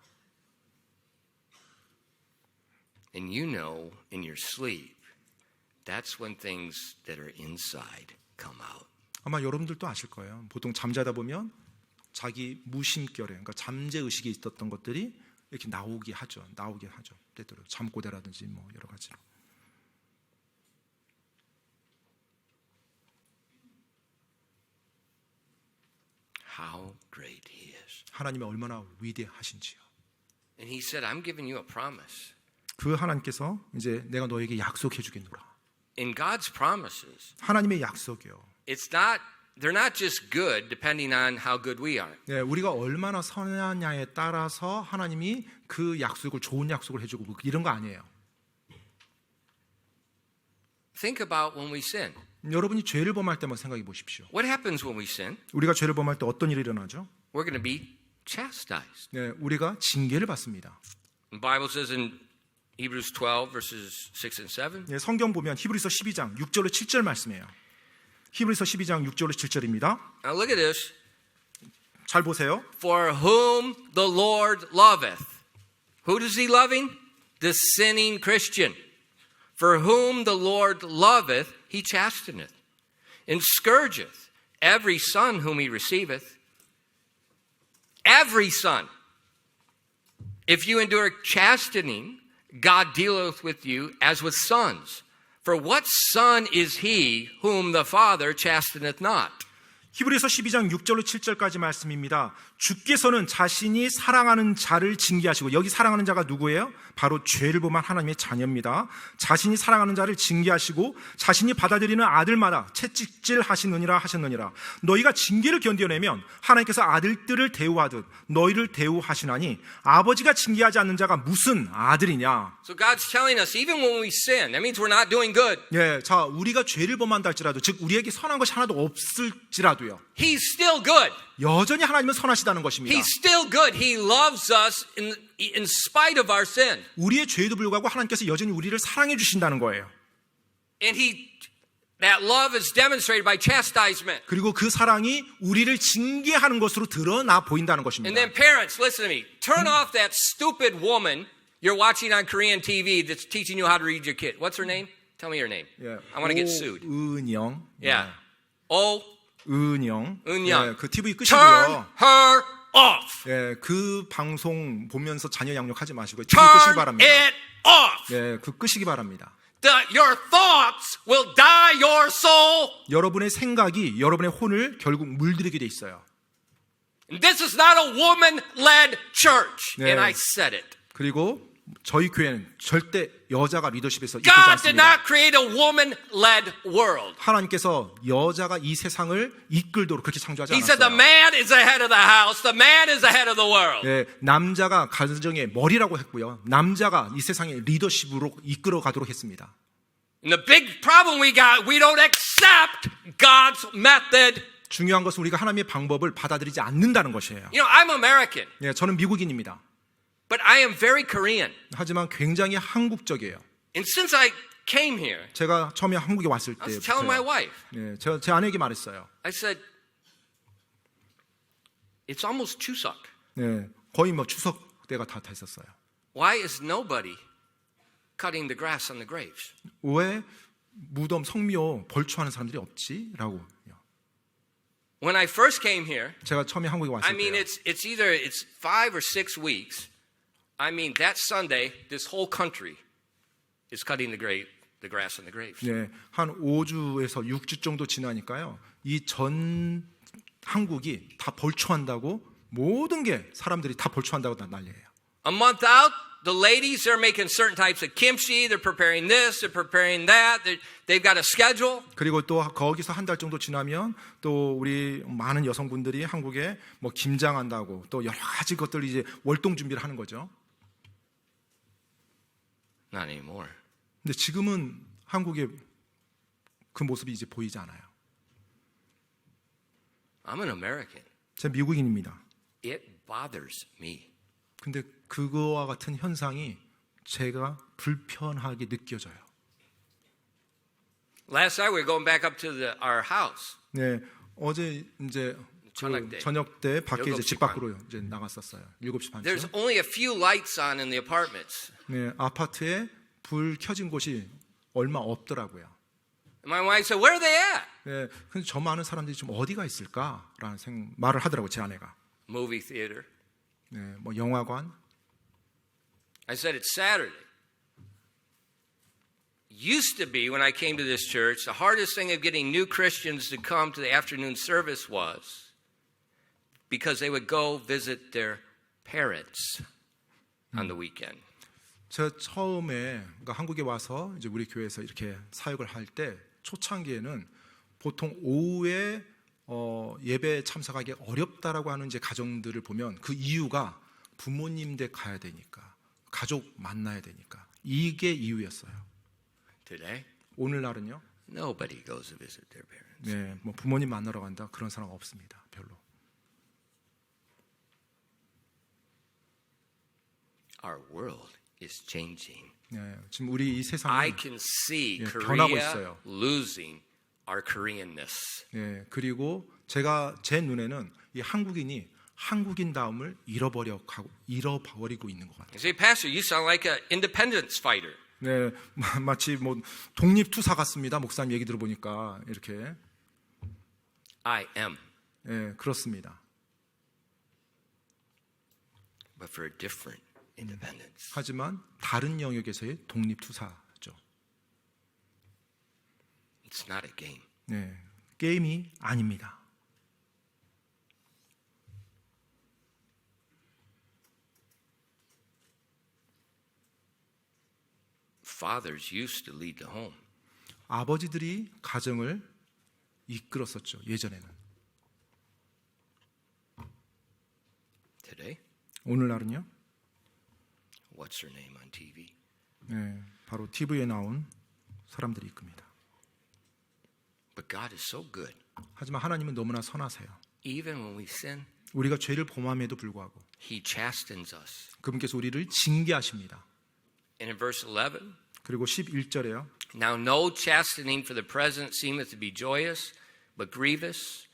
And you know, in your sleep, that's when things that are inside come out. 아마 여러분들도 아실 거예요. 보통 잠자다 보면 자기 무심결에, 그러니까 잠재의식에 있었던 것들이 이렇게 나오게 하죠. 때때로 잠꼬대라든지 뭐 여러 가지로. How great He is. 하나님이 얼마나 위대하신지요. And He said, I'm giving you a promise. 그 하나님께서 이제 내가 너에게 약속해 주겠노라. In God's promises, 하나님의 약속이요. they're not just good depending on how good we are. 네, 우리가 얼마나 선하냐에 따라서 하나님이 그 약속을 좋은 약속을 해주고 뭐 이런 거 아니에요. Think about when we sin. 여러분이 죄를 범할 때만 생각해 보십시오. What happens when we sin? 우리가 죄를 범할 때 어떤 일이 일어나죠? We're going to be chastised. 네, 우리가 징계를 받습니다. The Bible says in Hebrews 12 verses 6 and 7. 네, 성경 보면 히브리서 12장 6절로 7절 말씀이에요. 히브리서 12장 6절로 7절입니다. Now look at this. 잘 보세요. For whom the Lord loveth. Who does He loving? The sinning Christian. For whom the Lord loveth, He chasteneth, and scourgeth every son whom He receiveth. Every son. If you endure chastening, God dealeth with you as with sons. For what son is he whom the Father chasteneth not? 히브리서 12장 6절로 7절까지 말씀입니다. 주께서는 자신이 사랑하는 자를 징계하시고, 여기 사랑하는 자가 누구예요? 바로 죄를 범한 하나님의 자녀입니다. 자신이 사랑하는 자를 징계하시고 자신이 받아들이는 아들마다 채찍질 하시느니라 하셨느니라. 너희가 징계를 견뎌내면 하나님께서 아들들을 대우하듯 너희를 대우하시나니 아버지가 징계하지 않는 자가 무슨 아들이냐. So God's telling us, even when we sin, that means we're not doing good. 예, 자, 우리가 죄를 범한다 할지라도, 즉 우리에게 선한 것이 하나도 없을지라도요, He's still good. 여전히 하나님은 선하시다는 것입니다. He's still good. He loves us in spite of our sin. 우리의 죄에도 불구하고 하나님께서 여전히 우리를 사랑해 주신다는 거예요. And that love is demonstrated by chastisement. 그리고 그 사랑이 우리를 징계하는 것으로 드러나 보인다는 And 것입니다. then parents, listen to me. Turn off that stupid woman you're watching on Korean TV that's teaching you how to read your kid. What's her name? Tell me her name. 예, I want to get sued. 은영. Yeah. Oh, 은영. 은영. 예, 그 TV turn 끄시고요. her off. 예, 그 방송 보면서 자녀 양육하지 마시고 TV Turn 끄시기 바랍니다. it off. 예, 그 끄시기 바랍니다. Your thoughts will dye your soul. 여러분의 생각이 여러분의 혼을 결국 물들이게 돼 있어요. And this is not a woman-led church. 네. And I said it. 그리고 저희 교회는 절대 여자가 리더십에서 이끌지 God did 않습니다. not create a woman-led world. 하나님께서 여자가 이 세상을 이끌도록 그렇게 창조하지 He said the 않았어요. man is the head of the house. The man is the head of the world. 예, 남자가 가정의 머리라고 했고요. 남자가 이 세상의 리더십으로 이끌어 가도록 했습니다. And the big problem we got, we don't accept God's method. 중요한 것은 우리가 하나님의 방법을 받아들이지 않는다는 것이에요. You know, I'm American, 예, 저는 미국인입니다. but I am very Korean. 하지만 굉장히 한국적이에요. And since I came here, 제가 처음에 한국에 왔을 I was telling my 때부터 wife, 예, 제 아내에게 말했어요. I said, it's almost Chuseok. 예, 거의 뭐 추석 때가 다 있었어요. Why is nobody cutting the grass on the graves? 왜 무덤 성묘 벌초하는 사람들이 없지? 라고. When I first came here, 제가 처음에 한국에 I 왔을 mean, 때요. it's either it's 5 or 6 weeks. I mean, that Sunday, this whole country is cutting the grass on the graves. 네, 한 5주에서 6주 정도 지나니까요. 이 전 한국이 다 벌초한다고 모든 게 사람들이 다 벌초한다고 난리예요. A month out, the ladies, they're making certain types of kimchi. They're preparing this. They're preparing that. They've got a schedule. 그리고 또 거기서 한 달 정도 지나면 또 우리 많은 여성분들이 한국에 뭐 김장한다고 또 여러 가지 것들 이제 월동 준비를 하는 거죠. Not anymore. 근데 지금은 한국에 그 모습이 이제 보이지 않아요. I'm an American. 제가 미국인입니다. It bothers me. 근데 그거와 같은 현상이 제가 불편하게 느껴져요. Last night we were going back up to our house. 네, 어제 이제 저녁 때 밖에 이제 집 밖으로 이제 나갔었어요. 7시 반쯤. There's only a few lights on in the apartments. 네, 아파트에 불 켜진 곳이 얼마 없더라고요. And my wife said, "Where are they at?" 네, 근데 저 많은 사람들이 좀 어디가 있을까라는 말을 하더라고요, 제 아내가. Movie theater. 네, 뭐 영화관. I said, "It's Saturday." Used to be when I came to this church, the hardest thing of getting new Christians to come to the afternoon service was because they would go visit their parents on the weekend. 제가 처음에 그러니까 한국에 와서 이제 우리 교회에서 이렇게 사역을 할 때 초창기에는 보통 오후에 예배에 참석하기 어렵다라고 하는 이제 가정들을 보면 그 이유가 부모님 댁 가야 되니까, 가족 만나야 되니까, 이게 이유였어요. Today, 오늘날은요, nobody goes to visit their parents. 네, 뭐 부모님 만나러 간다 그런 사람 없습니다, 별로. Our world is changing. 네, 지금 우리 이 I 세상은 can see 예, 변하고 Korea 있어요. losing our Koreanness. 네, 그리고 제 눈에는 이 한국인이 한국인다움을 잃어버리고 있는 것 같아요. You say, Pastor, you sound like an independence fighter. 네, 마치 뭐 독립투사 같습니다. 목사님 얘기 들어보니까 이렇게. I am, 네, 그렇습니다. but for a different independence. 하지만 다른 영역에서의 독립투사죠. It's not a game. 네, 게임이 아닙니다. fathers used to lead the home. 아버지들이 가정을 이끌었었죠. 예전에는. Today, 오늘날은요. what's her name on TV? 네, 바로 TV에 나온 사람들이 이끕니다. But God is so good. 하지만 하나님은 너무나 선하세요. Even when we sin, 우리가 죄를 범함에도 불구하고 He chastens us. 그분께서 우리를 징계하십니다. And in verse 11, 그리고 11절에요. now no chastening for the present seemeth to be joyous, but grievous.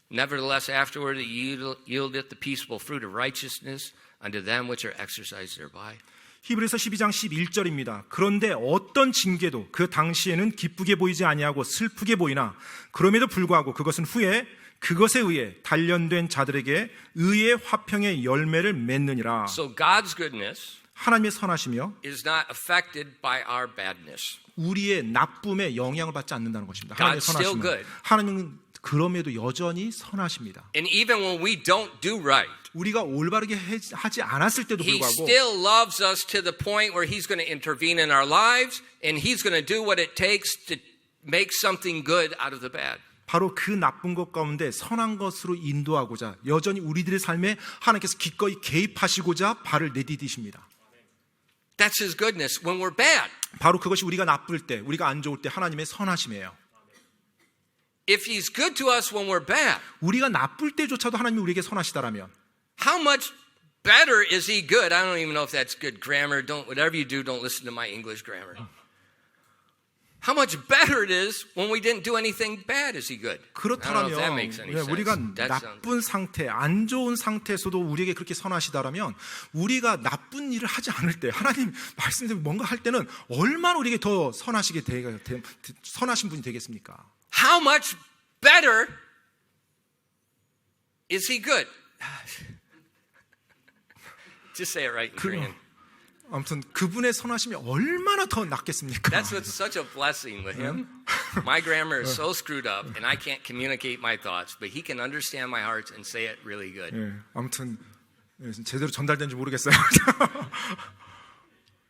Nevertheless, afterward it yieldeth the peaceable fruit of righteousness unto them which are exercised thereby. 히브리서 12장 11절입니다. 그런데 어떤 징계도 그 당시에는 기쁘게 보이지 아니하고 슬프게 보이나 그럼에도 불구하고 그것은 후에 그것에 의해 단련된 자들에게 의의 화평의 열매를 맺느니라. So God's goodness 하나님의 선하시며 is not affected by our badness. 우리의 나쁨에 영향을 받지 않는다는 것입니다. 하나님의 God's still 선하심은. good. 하나님은 그럼에도 여전히 선하십니다. And even when we don't do right, 우리가 올바르게 하지 않았을 때도 He 불구하고 still loves us to the point where He's going to intervene in our lives and He's going to do what it takes to make something good out of the bad. 바로 그 나쁜 것 가운데 선한 것으로 인도하고자 여전히 우리들의 삶에 하나님께서 기꺼이 개입하시고자 발을 내디디십니다. That's His goodness when we're bad. 바로 그것이 우리가 나쁠 때, 우리가 안 좋을 때 하나님의 선하심이에요. If He's good to us when we're bad, 우리가 나쁠 때조차도 하나님이 우리에게 선하시다라면 how much better is He good? I don't even know if that's good grammar. Whatever you do, don't listen to my English grammar. How much better it is when we didn't do anything bad is He good? I don't know if that makes any sense. 우리가 That sounds- 나쁜 상태, 안 좋은 상태에서도 우리에게 그렇게 선하시다라면 우리가 나쁜 일을 하지 않을 때 하나님 말씀대로 뭔가 할 때는 얼마나 우리에게 더 선하신 분이 되겠습니까? How much better is He good? Just say it right in Korean. 아무튼 그분의 선하심이 얼마나 더 낫겠습니까? That's what's such a blessing with Him. My grammar is so screwed up, and I can't communicate my thoughts, but He can understand my heart and say it really good. 예, 아무튼 제대로 전달된지 모르겠어요.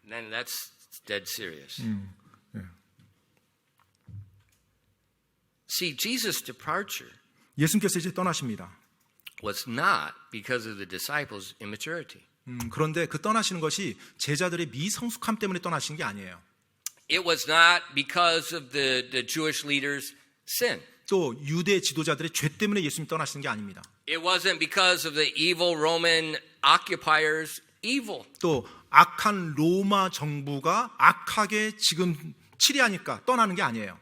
Then that's dead serious. See, Jesus' departure 예수님께서 이제 떠나십니다. was not because of the disciples' immaturity. 그런데 그 떠나시는 것이 제자들의 미성숙함 때문에 떠나신 게 아니에요. It was not because of the Jewish leaders' sin. 또 유대 지도자들의 죄 때문에 예수님 떠나시는 게 아닙니다. It wasn't because of the evil Roman occupiers' evil. 또 악한 로마 정부가 악하게 지금 치리하니까 떠나는 게 아니에요.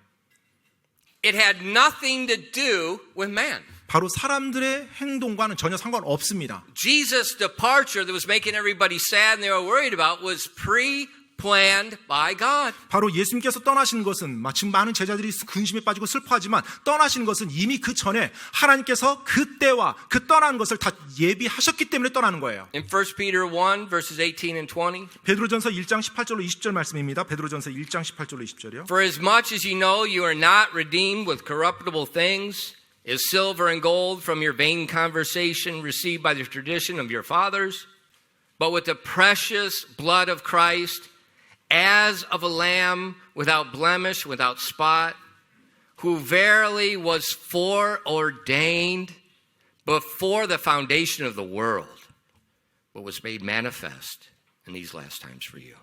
It had nothing to do with man. 바로 사람들의 행동과는 전혀 상관없습니다. Jesus' departure that was making everybody sad and they were worried about was pre-planned by God. 바로 예수님께서 떠나시는 것은 지금 많은 제자들이 근심에 빠지고 슬퍼하지만 떠나시는 것은 이미 그 전에 하나님께서 그 때와 그 떠나는 것을 다 예비하셨기 때문에 떠나는 거예요. In 1 Peter 1 verses 18 and 20. 베드로전서 1장 18절로 20절 말씀입니다. 베드로전서 1장 18절로 20절이요. For as much as you know you are not redeemed with corruptible things, as silver and gold from your vain conversation received by the tradition of your fathers, but with the precious blood of Christ, as of a lamb without blemish, without spot, who verily was foreordained before the foundation of the world, but was made manifest in these last times for you.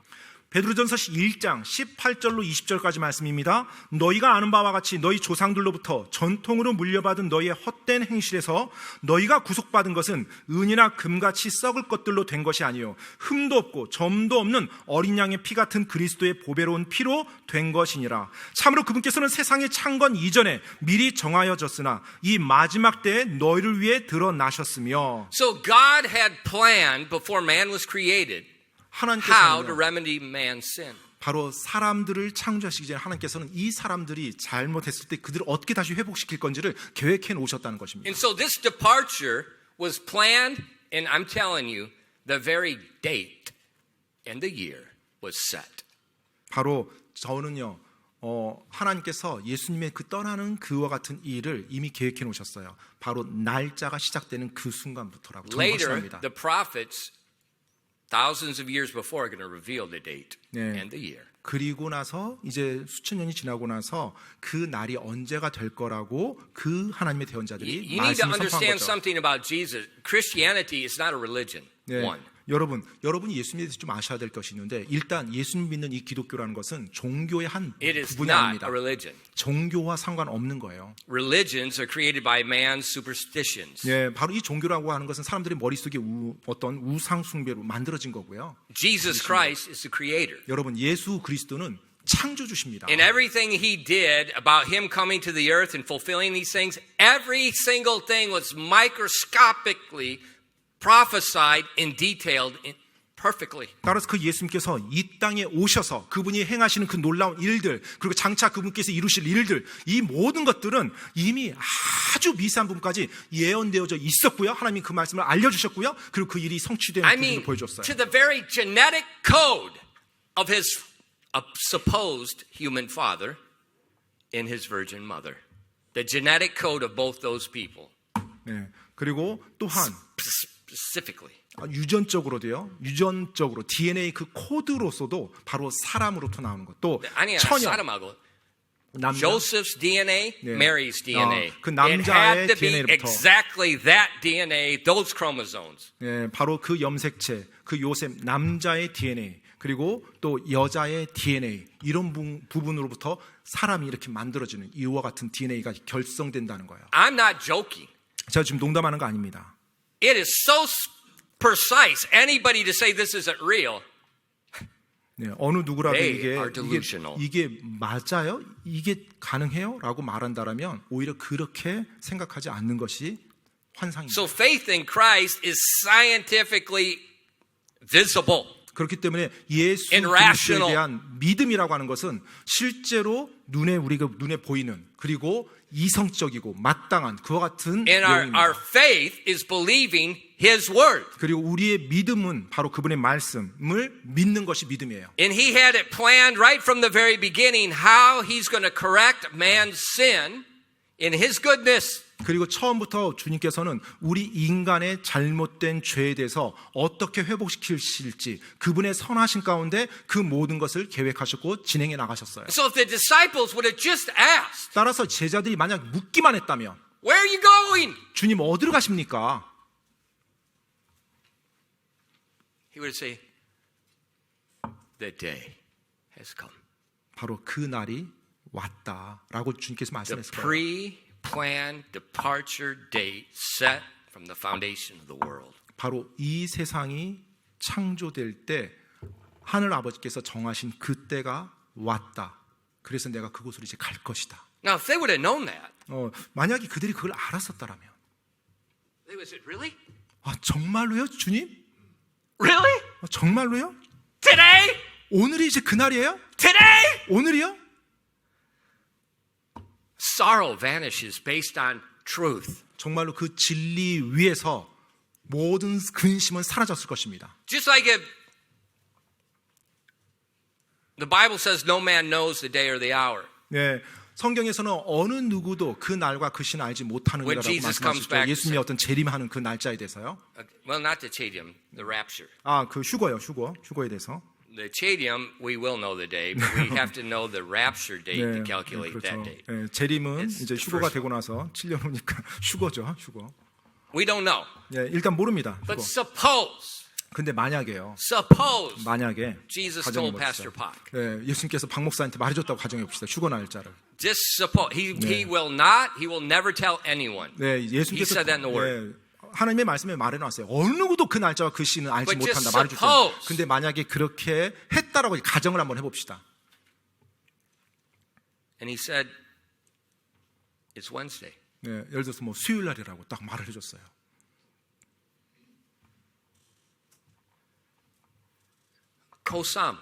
베드로전서 1장 18절로 20절까지 말씀입니다. 너희가 아는 바와 같이 너희 조상들로부터 전통으로 물려받은 너희의 헛된 행실에서 너희가 구속받은 것은 은이나 금같이 썩을 것들로 된 것이 아니요 흠도 없고 점도 없는 어린 양의 피 같은 그리스도의 보배로운 피로 된 것이니라. 참으로 그분께서는 세상이 창건 이전에 미리 정하여졌으나 이 마지막 때에 너희를 위해 드러나셨으며. So God had planned before man was created how to 하나님께서는 remedy man's sin. 바로 사람들을 창조하시기 전에 하나님께서는 이 사람들이 잘못했을 때 그들을 어떻게 다시 회복시킬 건지를 계획해 놓으셨다는 것입니다. And so this departure was planned, and I'm telling you, the very date and the year was set. 바로 저는요, 하나님께서 예수님의 그 떠나는 그와 같은 일을 이미 계획해 놓으셨어요. 바로 날짜가 시작되는 그 순간부터라고 저는 Later, 확신합니다. the prophets, thousands of years before, are going to reveal the date 네. and the year. 그리고 나서 이제 수천 년이 지나고 나서 그 날이 언제가 될 거라고 그 하나님의 대언자들이 You need to 말씀을 선포한 understand 거죠. something about Jesus. Christianity is not a religion. 네. One. 여러분이 예수님에 대해서 좀 아셔야 될 것이 있는데 일단 예수님 믿는 이 기독교라는 것은 종교의 한 It is 부분이 not 아닙니다. a religion. 종교와 상관없는 거예요. Religions are created by man's superstitions. 예, 바로 이 종교라고 하는 것은 사람들이 머릿속에 어떤 우상 숭배로 만들어진 거고요. Jesus Christ is the creator. 여러분, 예수 그리스도는 창조주십니다. And everything he did about him coming to the earth and fulfilling these things, every single thing was microscopically prophesied and detailed perfectly. 따라서 그 예수님께서 이 땅에 오셔서 그분이 행하시는 그 놀라운 일들, 그리고 장차 그분께서 이루실 일들, 이 모든 것들은 이미 아주 미세한 부분까지 예언되어져 있었고요. 하나님이 그 말씀을 알려주셨고요. 그리고 그 일이 성취되는 I 부분을 mean, 보여줬어요. to the very genetic code of his supposed human father and his virgin mother. The genetic code of both those people. 네. 그리고 또한 Specifically. 유전적으로 DNA 그 코드로서도 바로 사람으로부터 나오는 것. 또 아니야, 처녀, 사람하고 남자, Joseph's DNA, 네. Mary's DNA. 그 It 남자의 had to be DNA로부터. exactly that DNA, those chromosomes. 예, 바로 그 염색체, 그 요셉 남자의 DNA, 그리고 또 여자의 DNA 이런 부분으로부터 사람이 이렇게 만들어지는 이와 같은 DNA가 결성된다는 거예요. I'm not joking. 제가 지금 농담하는 거 아닙니다. It is so precise. Anybody to say this isn't real, 네, 어느 누구라도 They are delusional. 이게 맞아요? 이게 가능해요? 라고 말한다라면 오히려 그렇게 생각하지 않는 것이 환상입니다. so faith in Christ is scientifically visible. 그렇기 때문에 예수 And 그리스도에 rational. 대한 믿음이라고 하는 것은 실제로 우리가 눈에 보이는 그리고 이성적이고 마땅한 그와 같은 And our 내용입니다. faith is believing His word. 그리고 우리의 믿음은 바로 그분의 말씀을 믿는 것이 믿음이에요. And He had it planned right from the very beginning how He's going to correct man's sin in His goodness. 그리고 처음부터 주님께서는 우리 인간의 잘못된 죄에 대해서 어떻게 회복시키실지 그분의 선하신 가운데 그 모든 것을 계획하셨고 진행해 나가셨어요. So if the disciples would have just asked, 따라서 제자들이 만약 묻기만 했다면 where are you going? 주님 어디로 가십니까? He would say, the day has come. 바로 그 날이 왔다라고 주님께서 The 말씀했을 거예요. pre-planned departure date set from the foundation of the world. 바로 이 세상이 창조될 때 하늘 아버지께서 정하신 그 때가 왔다. 그래서 내가 그곳으로 이제 갈 것이다. Now, if they would have known that, 만약에 그들이 그걸 알았었다라면, they would have said, really? 정말로요, 주님? Really? 정말로요? Today? 오늘이 이제 그 날이에요? Today? 오늘이요? Sorrow vanishes based on truth. 정말로 그 진리 위에서 모든 근심은 사라졌을 것입니다. Just like if the Bible says no man knows the day or the hour. 네, 성경에서는 어느 누구도 그 날과 그 시는 알지 못하느니라고 When Jesus comes 말씀하셨죠. back, 예수님이 어떤 재림하는 그 날짜에 대해서요. Well, not the chadium, the rapture. 그 휴거에 대해서. The chadium, we will know the day, but we have to know the rapture date to calculate that date. 네, 재림은 It's 이제 the 휴거가 first 되고 나서 7년 후니까 휴거죠, 휴거. We don't know. 네, 일단 모릅니다. But 휴거. suppose 근데 만약에 Jesus 가정해 told Pastor 봅시다. Pak. 네, 예수님께서 박 목사한테 말해줬다고 가정해 봅시다. 휴거 날짜를. Just suppose he will never tell anyone. 네, He 예수님께서 said that in the word. 하나님의 말씀에 말해놨어요. 어느 누구도 그 날짜와 그 시는 알지 But just 못한다 말해줬어요. suppose. 근데 만약에 그렇게 했다라고 가정을 한번 해봅시다. And he said, it's Wednesday. 네, 예를 들어서 뭐 수요일 날이라고 딱 말을 해줬어요. Kosam.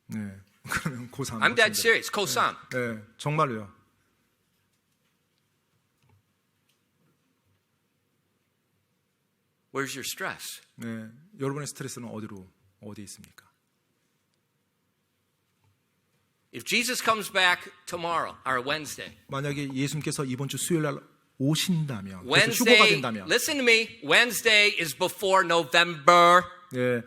네, 그러면 고3. I'm dead serious. Kosam. 네, 정말로요. Where's your stress? 네, 여러분의 스트레스는 어디에 있습니까? If Jesus comes back tomorrow or Wednesday, 만약에 예수님께서 이번 주 수요일 날 오신다면, 그래서 휴거가 Wednesday, 된다면, listen to me, Wednesday is before November. 네,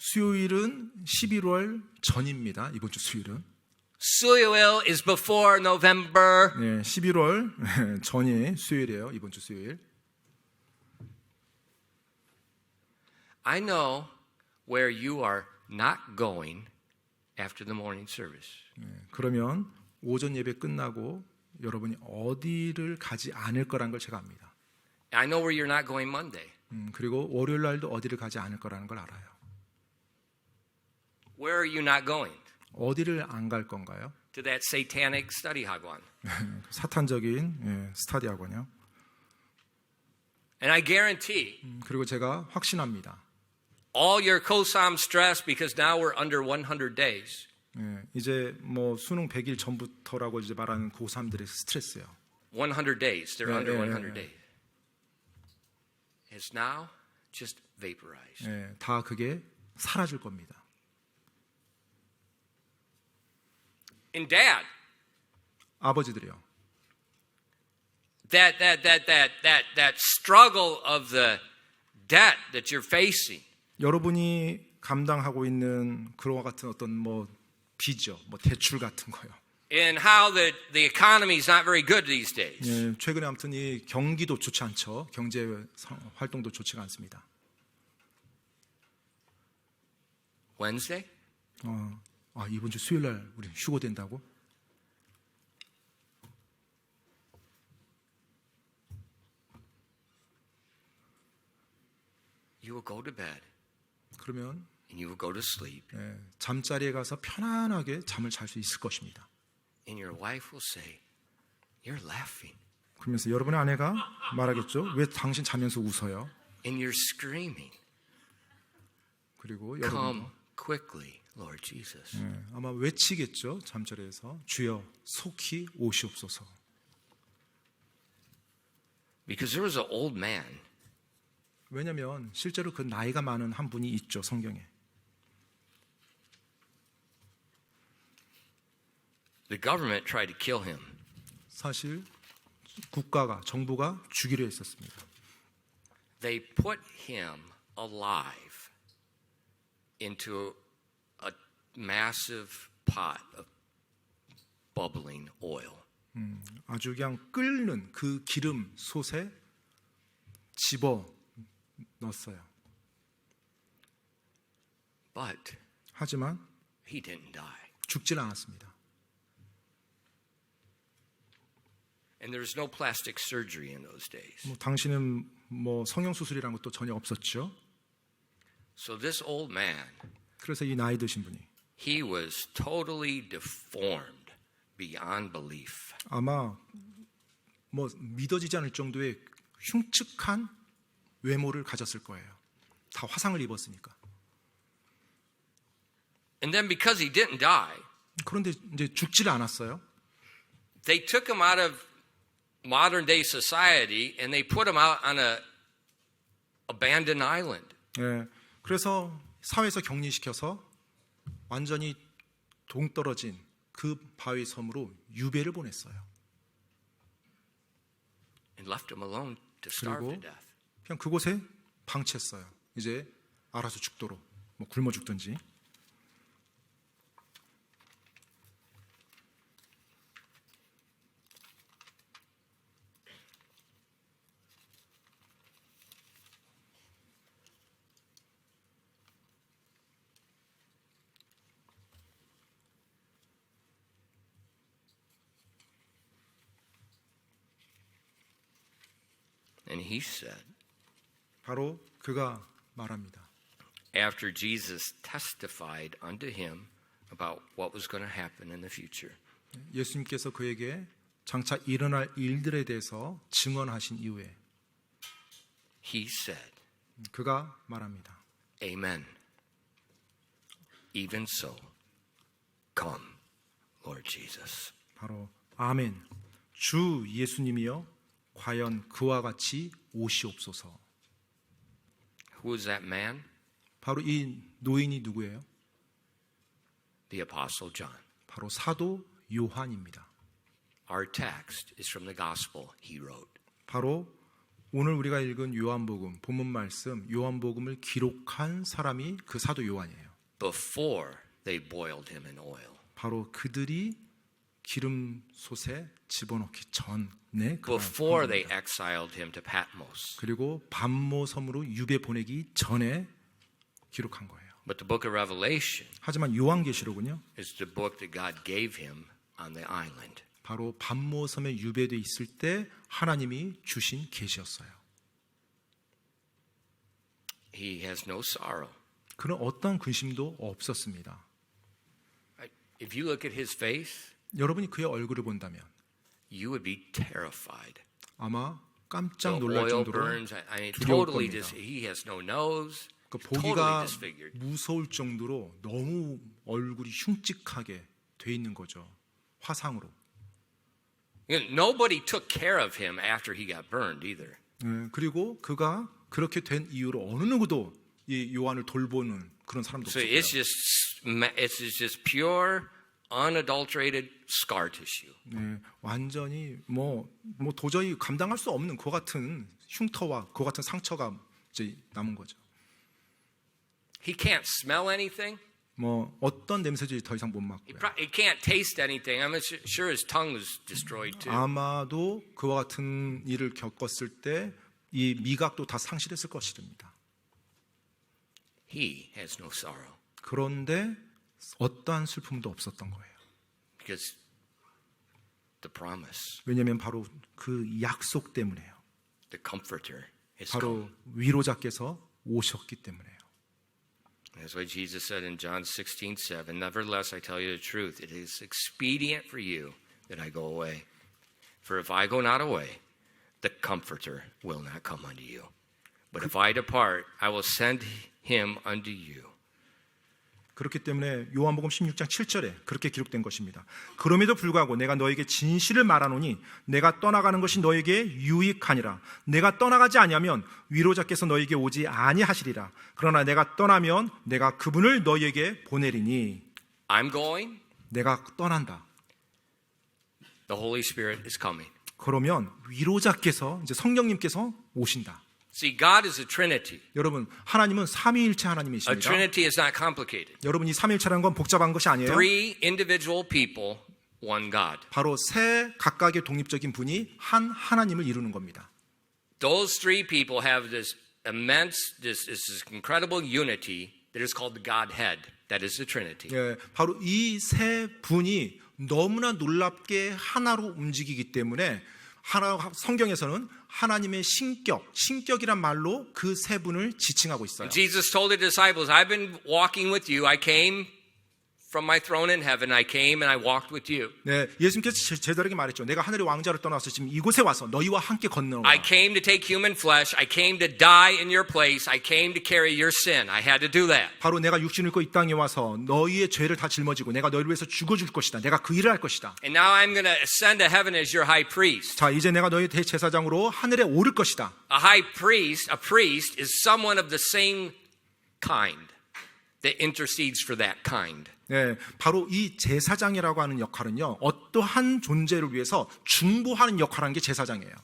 수요일은 11월 전입니다. 이번 주 수요일은. 수요일 is before November. 네, 11월 전이 수요일이에요. 이번 주 수요일. I know where you are not going after the morning service. 그러면 오전 예배 끝나고 여러분이 어디를 가지 않을 거라는 걸 제가 압니다. I know where you're not going Monday. 그리고 월요일 날도 어디를 가지 않을 거라는 걸 알아요. Where are you not going? 어디를 안 갈 건가요? To that satanic study hagwon. 사탄적인 스터디 학원이요. And I guarantee 그리고 제가 확신합니다. all your COSAM stress because now we're under 100 days. 이제 뭐 수능 100일 전부터라고 이제 말하는 고3들의 스트레스요. 100 days. They're under 예, 100 days. It's now just vaporized. 다 그게 사라질 겁니다. And dad, 아버지들이요. that struggle of the debt that you're facing. 여러분이 감당하고 있는 그와 같은 어떤 뭐 빚이요, 뭐 대출 같은 거요. And how the economy is not very good these days. 최근에 아무튼 이 경기도 좋지 않죠. 경제 활동도 좋지가 않습니다. Wednesday? 이번 주 수요일 날 우리 휴고 된다고? You will go to bed 그러면 and you will go to sleep. 잠자리에 가서 편안하게 잠을 잘 수 있을 것입니다. And your wife will say, "You're laughing." 그러면서 여러분의 아내가 말하겠죠. 왜 당신 자면서 웃어요? And you're screaming, 그리고 "Come 여러분 quickly, Lord Jesus." 아마 외치겠죠. 잠자리에서 주여 속히 오시옵소서. Because there was an old man. 왜냐하면 실제로 그 나이가 많은 한 분이 있죠. 성경에. The government tried to kill him. 사실 정부가 죽이려 했었습니다. They put him alive into a massive pot of bubbling oil. 아주 그냥 끓는 그 기름 솥에 집어 넣었어요. But 하지만 he didn't die. 죽질 않았습니다. And there was no plastic surgery in those days. 당신은 뭐 성형 수술이라는 것도 전혀 없었죠. So this old man, 그래서 이 나이 드신 분이 he was totally deformed beyond belief. 아마 뭐 믿어지지 않을 정도의 흉측한 외모를 가졌을 거예요. 다 화상을 입었으니까. And then because he didn't die, 그런데 이제 죽지를 않았어요. they took him out of modern day society and they put him out on a abandoned island. 그래서 사회에서 격리시켜서 완전히 동떨어진 그 바위 섬으로 유배를 보냈어요. And left him alone to starve to death. 그냥 그곳에 방치했어요. 이제 알아서 죽도록 뭐 굶어 죽든지. And he said, 바로 그가 말합니다. after Jesus testified unto him about what was going to happen in the future. 예수님께서 그에게 장차 일어날 일들에 대해서 증언하신 이후에 He said, 그가 말합니다. Amen. Even so, come, Lord Jesus. 바로 아멘. 주 예수님이여 과연 그와 같이 오시옵소서. Who is that man? 바로 이 노인이 누구예요? The Apostle John. 바로 사도 요한입니다. Our text is from the gospel he wrote. 바로 오늘 우리가 읽은 요한복음 본문 말씀 요한복음을 기록한 사람이 그 사도 요한이에요. before they boiled him in oil. 바로 그들이 기름솥에 집어넣기 전에 Before they exiled him to Patmos. 그리고 반모 섬으로 유배 보내기 전에 기록한 거예요. But the book of Revelation 하지만 요한계시록은요. is the book that God gave him on the island. 바로 반모 섬에 유배돼 있을 때 하나님이 주신 계시였어요. He has no sorrow. 그는 어떤 근심도 없었습니다. If you look at his face, 여러분이 그의 얼굴을 본다면 you would be terrified. 아마 깜짝 The 놀랄 oil 정도로 burns. I mean, 두려울 totally 겁니다. he has no nose. 그 Totally 보기가 disfigured. 무서울 정도로 너무 얼굴이 흉측하게 돼 있는 거죠. 화상으로. Nobody took care of him after he got burned either. 그리고 그가 그렇게 된 이유로 어느 누구도 이 요한을 돌보는 그런 사람도 So 없었고요. it's just pure, unadulterated scar tissue. 완전히 뭐 도저히 감당할 수 없는 그 같은 흉터와 그 같은 상처가 이제 남은 거죠. He can't smell anything. 뭐 어떤 냄새도 더 이상 못 맡고요. He can't taste anything. I'm sure his tongue was destroyed too. 아마도 그와 같은 일을 겪었을 때 이 미각도 다 상실했을 것입니다. He has no sorrow 그런데 어떠한 슬픔도 없었던 거예요. because the promise, 왜냐하면 바로 그 약속 때문에요. the comforter is come. 바로 위로자께서 오셨기 때문에요. That's why Jesus said in John 16:7, "Nevertheless, I tell you the truth. It is expedient for you that I go away. For if I go not away, the Comforter will not come unto you. But if I depart, I will send him unto you." 그렇기 때문에 요한복음 16장 7절에 그렇게 기록된 것입니다. 그럼에도 불구하고 내가 너에게 진실을 말하노니 내가 떠나가는 것이 너에게 유익하니라. 내가 떠나가지 아니하면 위로자께서 너에게 오지 아니하시리라. 그러나 내가 떠나면 내가 그분을 너에게 보내리니. I'm going. 내가 떠난다. The Holy Spirit is coming. 그러면 위로자께서 이제 성령님께서 오신다. See, God is a Trinity. 여러분, 하나님은 삼위일체 A 하나님이십니다. Trinity is not complicated. 여러분, 이 삼위일체라는 건 복잡한 것이 아니에요. Three individual people, one God. 바로 세 각각의 독립적인 분이 한 하나님을 이루는 겁니다. Those three people have this immense, this incredible unity that is called the Godhead. That is the Trinity. 예, 바로 이 세 분이 너무나 놀랍게 하나로 움직이기 때문에 성경에서는 하나님의 신격이란 말로 그 세 분을 지칭하고 있어요. Jesus told the disciples, "I've been walking with you. I came from my throne in heaven. I came and I walked with you. 네, 예수님께서 제자에게 말했죠. 내가 하늘의 왕자를 떠나서 지금 이곳에 와서 너희와 함께 건너오라. I came to take human flesh. I came to die in your place. I came to carry your sin. I had to do that." 바로 내가 육신을 입고 이 땅에 와서 너희의 죄를 다 짊어지고 내가 너희를 위해서 죽어줄 것이다. 내가 그 일을 할 것이다. And now I'm going to ascend to heaven as your high priest. 자, 이제 내가 너희 대제사장으로 하늘에 오를 것이다. A priest is someone of the same kind that intercedes for that kind. 네, 바로 이 제사장이라고 하는 역할은요, 어떠한 존재를 위해서 중보하는 역할하는 게 제사장이에요.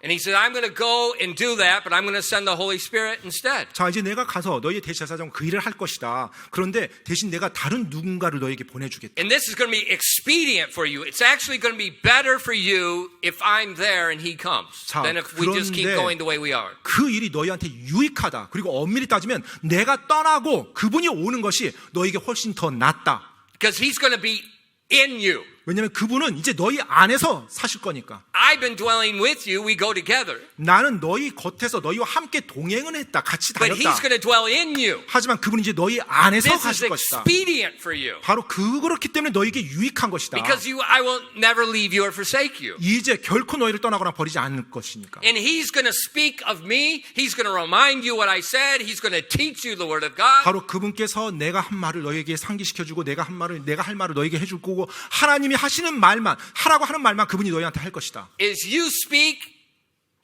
And he said, "I'm going to go and do that, but I'm going to send the Holy Spirit instead." 자, 이제 내가 가서 너희의 대제사장 그 일을 할 것이다. 그런데 대신 내가 다른 누군가를 너에게 보내주겠다. And this is going to be expedient for you. It's actually going to be better for you if I'm there and he comes 자, than if we just keep 그런데 going the way we are. 그 일이 너희한테 유익하다. 그리고 엄밀히 따지면 내가 떠나고 그분이 오는 것이 너에게 훨씬 더 낫다. Because he's going to be in you. 왜냐하면 그분은 이제 너희 안에서 사실 거니까. I've been dwelling with you. We go together. 나는 너희 겉에서 너희와 함께 동행은 했다. 같이 But 다녔다. he's going to dwell in you. 하지만 그분이 이제 너희 안에서 This is 사실 것이다. expedient for you. 바로 그렇기 때문에 너에게 유익한 것이다. Because I will never leave you or forsake you. 이제 결코 너희를 떠나거나 버리지 않을 것이니까. And he's going to speak of me. He's going to remind you what I said. He's going to teach you the word of God. 바로 그분께서 내가 한 말을 너에게 상기시켜주고 내가 할 말을 너에게 해줄 거고 하나님이 하시는 말만 하라고 하는 말만 그분이 너희한테 할 것이다. As you speak,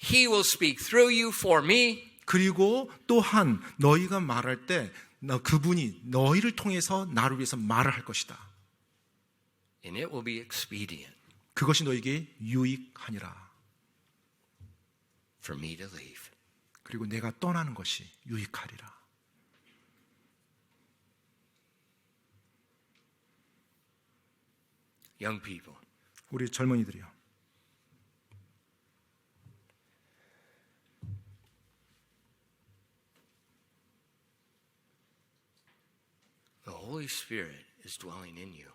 he will speak through you for me. 그리고 또한 너희가 말할 때 그분이 너희를 통해서 나를 위해서 말을 할 것이다. And it will be expedient. 그것이 너에게 유익하니라. for me to leave. 그리고 내가 떠나는 것이 유익하리라. Young people, 우리 젊은이들이요. the Holy Spirit is dwelling in you.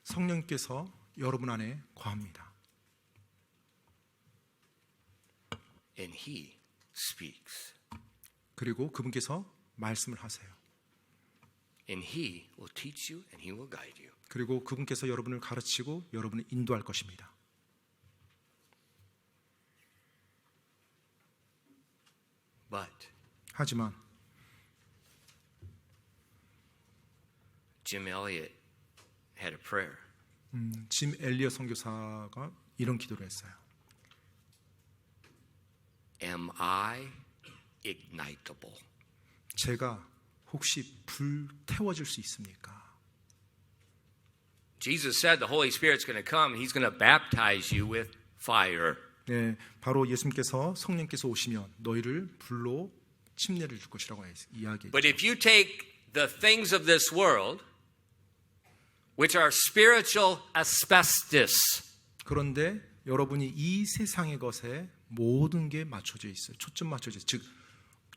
성령께서 여러분 안에 거합니다. And He speaks. 그리고 그분께서 말씀을 하세요. And He will teach you and He will guide you. 그리고 그분께서 여러분을 가르치고 여러분을 인도할 것입니다. But 하지만 Jim Elliot had a prayer. 짐 엘리엇 선교사가 이런 기도를 했어요. Am I ignitable? 제가 혹시 불 태워질 수 있습니까? Jesus said the Holy Spirit's going to come. He's going to baptize you with fire. 네, 바로 예수님께서 성령께서 오시면 너희를 불로 침례를 줄 것이라고 이야기했죠. But if you take the things of this world, which are spiritual asbestos, 그런데 여러분이 이 세상의 것에 모든 게 맞춰져 있어요. 초점 맞춰져 있어요. 즉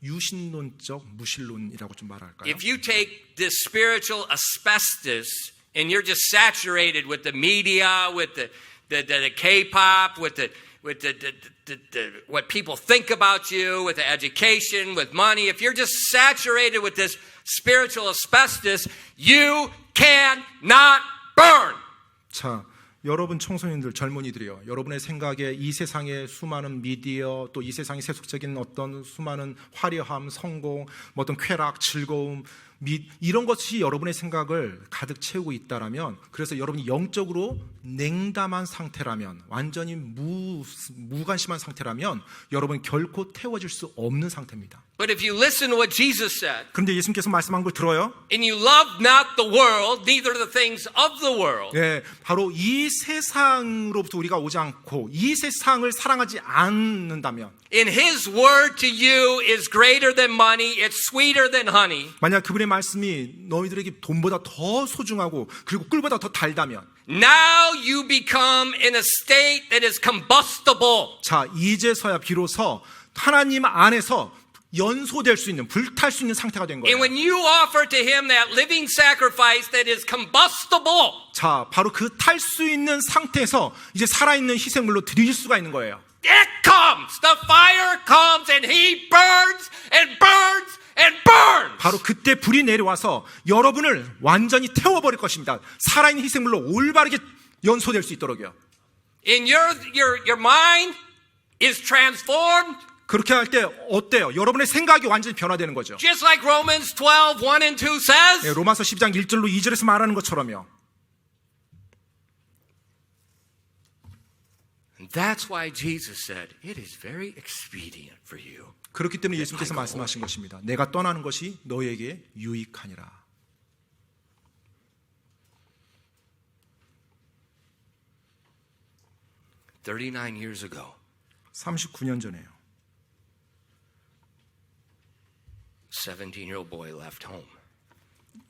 유신론적 무신론이라고 좀 말할까요? if you take this spiritual asbestos and you're just saturated with the media, with the K-pop, with the what people think about you, with the education, with money, if you're just saturated with this spiritual asbestos, you cannot burn. 자, 여러분 청소년들, 젊은이들이요. 여러분의 생각에 이 세상의 수많은 미디어, 또 이 세상의 세속적인 어떤 수많은 화려함, 성공, 뭐 어떤 쾌락, 즐거움, 이런 것이 여러분의 생각을 가득 채우고 있다라면, 그래서 여러분이 영적으로 냉담한 상태라면, 완전히 무관심한 상태라면 여러분 결코 태워질 수 없는 상태입니다. But if you listen to what Jesus said, 그런데 예수님께서 말씀한 걸 들어요? and you love not the world, neither the things of the world, 예, 바로 이 세상으로부터 우리가 오지 않고 이 세상을 사랑하지 않는다면, and His word to you is greater than money, it's sweeter than honey. 만약 그분의 말씀이 너희들에게 돈보다 더 소중하고 그리고 꿀보다 더 달다면, Now you become in a state that is combustible. 자, 이제서야 비로소 하나님 안에서 연소될 수 있는, 불탈 수 있는 상태가 된 거예요. And when you offer to Him that living sacrifice that is combustible, 자, 바로 그 탈 수 있는 상태에서 이제 살아있는 희생물로 드릴 수가 있는 거예요. it comes. The fire comes and He burns and burns and burns. 바로 그때 불이 내려와서 여러분을 완전히 태워버릴 것입니다. 살아있는 희생물로 올바르게 연소될 수 있도록요. And your mind is transformed. 그렇게 할 때 어때요? 여러분의 생각이 완전히 변화되는 거죠. Just like Romans 12, 1 and 2 says. 네, 로마서 12장 1절로 2절에서 말하는 것처럼요. And that's why Jesus said, it is very expedient for you. 그렇기 때문에 예수님께서 말씀하신 것입니다. 내가 떠나는 것이 너희에게 유익하니라. 39 years ago, 39년 전에요. 17-year-old boy left home.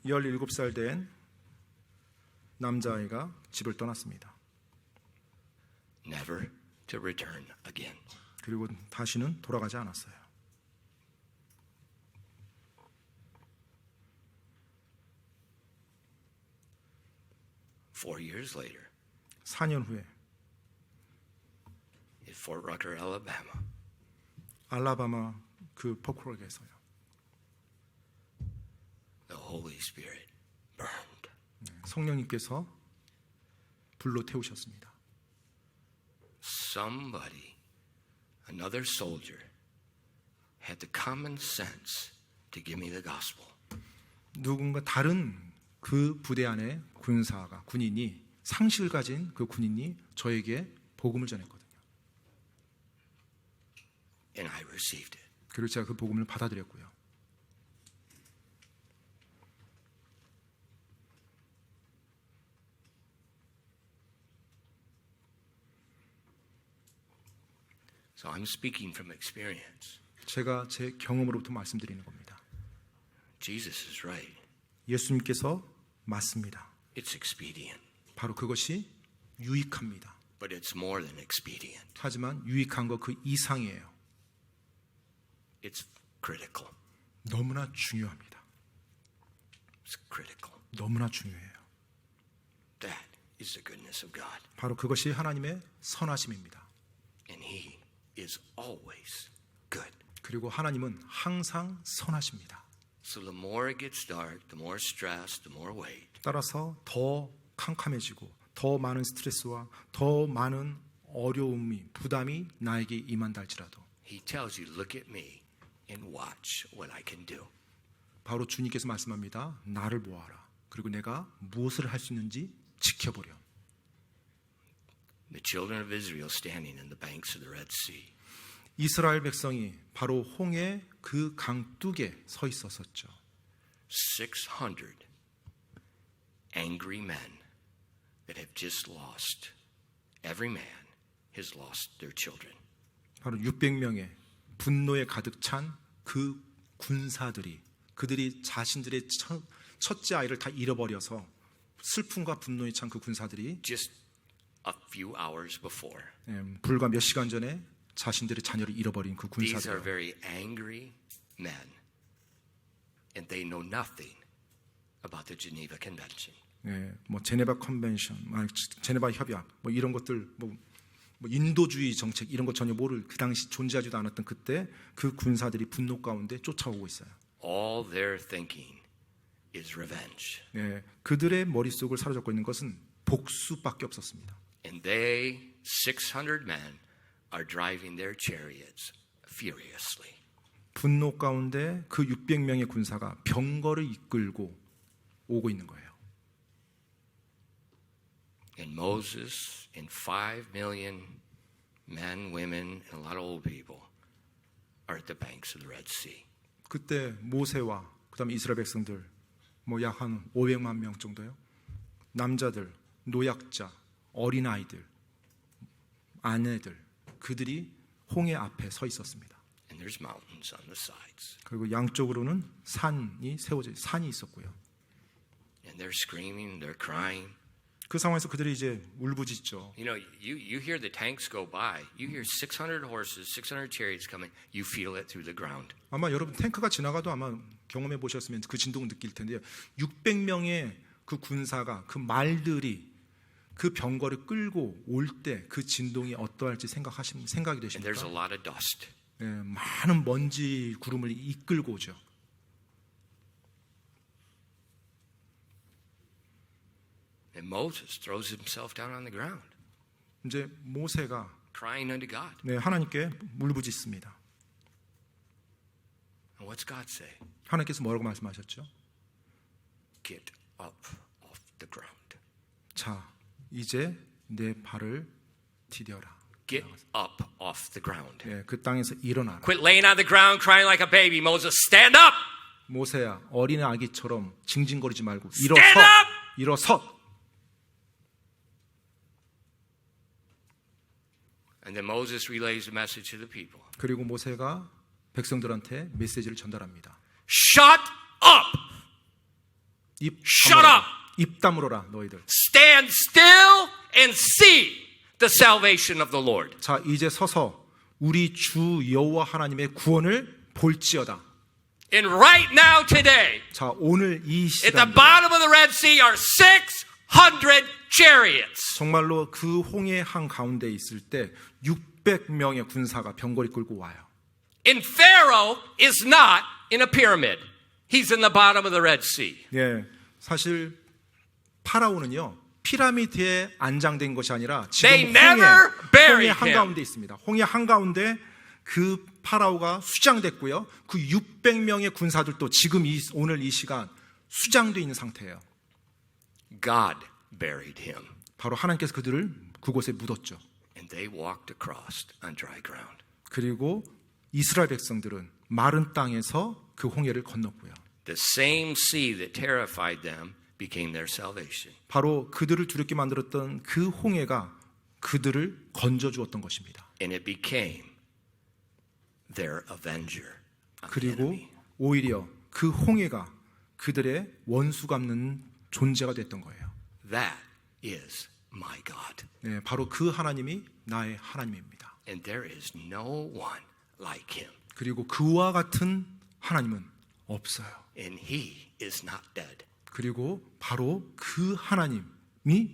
17살 된 남자아이가 집을 떠났습니다. Never to return again. 그리고 다시는 돌아가지 않았어요. Four years later, 4년 후에 in Fort Rucker, Alabama, 알라바마 그 포크락에서요. the Holy Spirit burned. 성령님께서 불로 태우셨습니다. Somebody, another soldier, had the common sense to give me the gospel. 누군가 다른 그 부대 안에 군인이 상식을 가진 그 군인이 저에게 복음을 전했거든요. And I received it. 그리고 제가 그 복음을 받아들였고요. So I'm speaking from experience. 제가 제 경험으로부터 말씀드리는 겁니다. Jesus is right. 예수님께서 맞습니다. It's expedient. 바로 그것이 유익합니다. But it's more than expedient. 하지만 유익한 거 그 이상이에요. It's critical. 너무나 중요합니다. It's critical. 너무나 중요해요. That is the goodness of God. 바로 그것이 하나님의 선하심입니다. And He is always good. 그리고 하나님은 항상 선하십니다. So the more it gets dark, the more stress, the more weight. 따라서 더 캄캄해지고 더 많은 스트레스와 더 많은 어려움이 부담이 나에게 임한다 할지라도 He tells you, look at me and watch what I can do. 바로 주님께서 말씀합니다. 나를 보아라. 그리고 내가 무엇을 할 수 있는지 지켜보렴. The children of Israel standing in the banks of the Red Sea. 이스라엘 백성이 바로 홍해 그 강둑에 서 있었었죠. 600 angry men that have just lost. Every man has lost their children. 바로 600명의 분노에 가득 찬 그 군사들이 그들이 자신들의 첫째 아이를 다 잃어버려서 슬픔과 분노에 찬 그 군사들이 Just a few hours before. 불과 몇 시간 전에 자신들의 자녀를 잃어버린 그 These are 군사들. very angry men. And they know nothing about the Geneva Convention. 뭐 제네바 컨벤션, 제네바 협약, 뭐 이런 것들, 뭐 인도주의 정책 이런 것 전혀 모를 그 당시 존재하지도 않았던 그때 그 군사들이 분노 가운데 쫓아오고 있어요. All they're thinking is revenge. 그들의 머릿속을 사로잡고 있는 것은 복수밖에 없었습니다. And they, 600 men, are driving their chariots furiously. 분노 가운데 그 600명의 군사가 병거를 이끌고 오고 있는 거예요. And Moses and 5 million men, women, and a lot of old people are at the banks of the Red Sea. 그때 모세와 그다음에 이스라엘 백성들 뭐 약 한 500만 명 정도요. 남자들, 노약자, 어린아이들, 아내들 그들이 홍해 앞에 서 있었습니다. And there's mountains on the sides. 그리고 양쪽으로는 산이 있었고요. And they're screaming, they're crying. 그 상황에서 그들이 이제 울부짖죠. You know, you hear the tanks go by. You hear 600 horses, 600 chariots coming. You feel it through the ground. 아마 여러분 탱크가 지나가도 아마 경험해 보셨으면 그 진동을 느낄 텐데요. 600명의 그 군사가 그 말들이 그 병거를 끌고 올 때 그 진동이 어떠할지 생각이 And there's a 되십니까? lot of dust. 많은 먼지 구름을 이끌고 오죠. And Moses throws himself down on the ground, 이제 모세가 crying unto God. 하나님께 울부짖습니다. And what's God say? 하나님께서 뭐라고 말씀하셨죠? Get up off the ground. 자, 이제 내 발을 디뎌라. Get up off the ground. 그 땅에서 일어나라. Quit laying on the ground crying like a baby. Moses, stand up. 모세야, 어린 아기처럼 징징거리지 말고 Stand up! 일어서. And then Moses relays the message to the people. 그리고 모세가 백성들한테 메시지를 전달합니다. Shut up. Shut up. 입 다물어라 너희들. Stand still and see the salvation of the Lord. 자, 이제 서서 우리 주 여호와 하나님의 구원을 볼지어다. And right now today, 자, 오늘 이 at the 시간 bottom of the Red Sea are 600 chariots. 정말로 그 홍해 한 가운데 있을 때 600명의 군사가 병거리 끌고 와요. And Pharaoh is not in a pyramid. He's in the bottom of the Red Sea. 사실 파라오는요 피라미드에 안장된 것이 아니라 지금 They never 홍해 buried 한 him. 가운데 있습니다. 홍해 한 가운데 그 파라오가 수장됐고요. 그 600명의 군사들도 지금 오늘 이 시간 수장되어 있는 상태예요. God buried him. 바로 하나님께서 그들을 그곳에 묻었죠. And they walked across on dry ground. 그리고 이스라엘 백성들은 마른 땅에서 그 홍해를 건넜고요. The same sea that terrified them became their salvation. 바로 그들을 두렵게 만들었던 그 홍해가 그들을 건져주었던 것입니다. And it became their avenger of the 그리고 enemy. 오히려 그 홍해가 그들의 원수 갚는 존재가 됐던 거예요. That is my God. 네, 바로 그 하나님이 나의 하나님입니다. And there is no one like him. 그리고 그와 같은 하나님은 없어요. And he is not dead. 그리고 바로 그 하나님이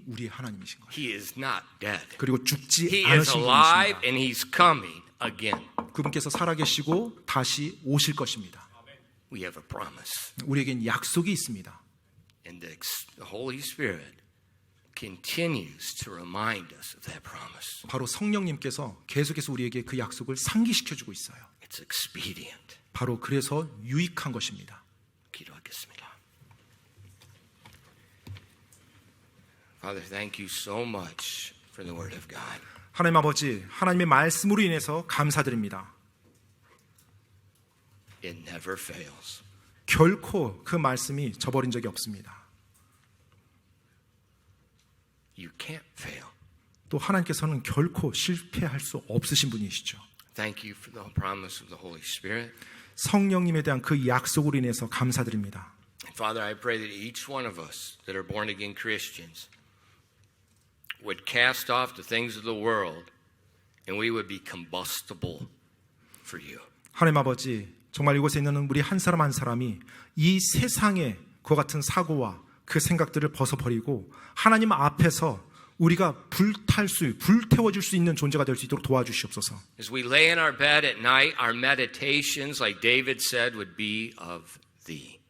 우리의 하나님이신 거예요. He is not dead. 그리고 죽지 He is 않으신 alive 분이십니다. and he's coming again. 그분께서 살아계시고 다시 오실 것입니다. We have a promise. 우리에겐 약속이 있습니다. And the Holy Spirit continues to remind us of that promise. 바로 성령님께서 계속해서 우리에게 그 약속을 상기시켜주고 있어요. It's expedient. 바로 그래서 유익한 것입니다. 기도하겠습니다. Father, thank you so much for the Word of God. 하나님 아버지, 하나님의 말씀으로 인해서 감사드립니다. It never fails. 결코 그 말씀이 저버린 적이 없습니다. You can't fail. 또 하나님께서는 결코 실패할 수 없으신 분이시죠. Thank you for the promise of the Holy Spirit. 성령님에 대한 그 약속으로 인해서 감사드립니다. And Father, I pray that each one of us that are born again Christians would cast off the things of the world and we would be combustible for you. 하나님 아버지, 정말 이곳에 있는 우리 한 사람 한 사람이 이 세상의 그와 같은 사고와 그 생각들을 벗어버리고 하나님 앞에서 우리가 불태워질 수 있는 존재가 될 수 있도록 도와주시옵소서. As we lay in our bed at night, our meditations, like David said, would be of thee.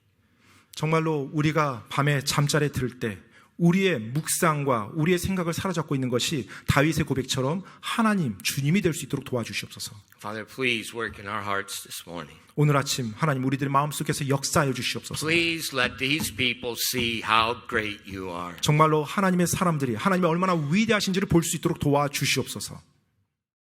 정말로 우리가 밤에 잠자리에 들 때 우리의 묵상과 우리의 생각을 사로잡고 있는 것이 다윗의 고백처럼 하나님, 주님이 될 수 있도록 도와주시옵소서. Father, please work in our hearts this morning. 오늘 아침 하나님 우리들의 마음속에서 역사하여 주시옵소서. Please let these people see how great you are. 정말로 하나님의 사람들이 하나님이 얼마나 위대하신지를 볼 수 있도록 도와주시옵소서.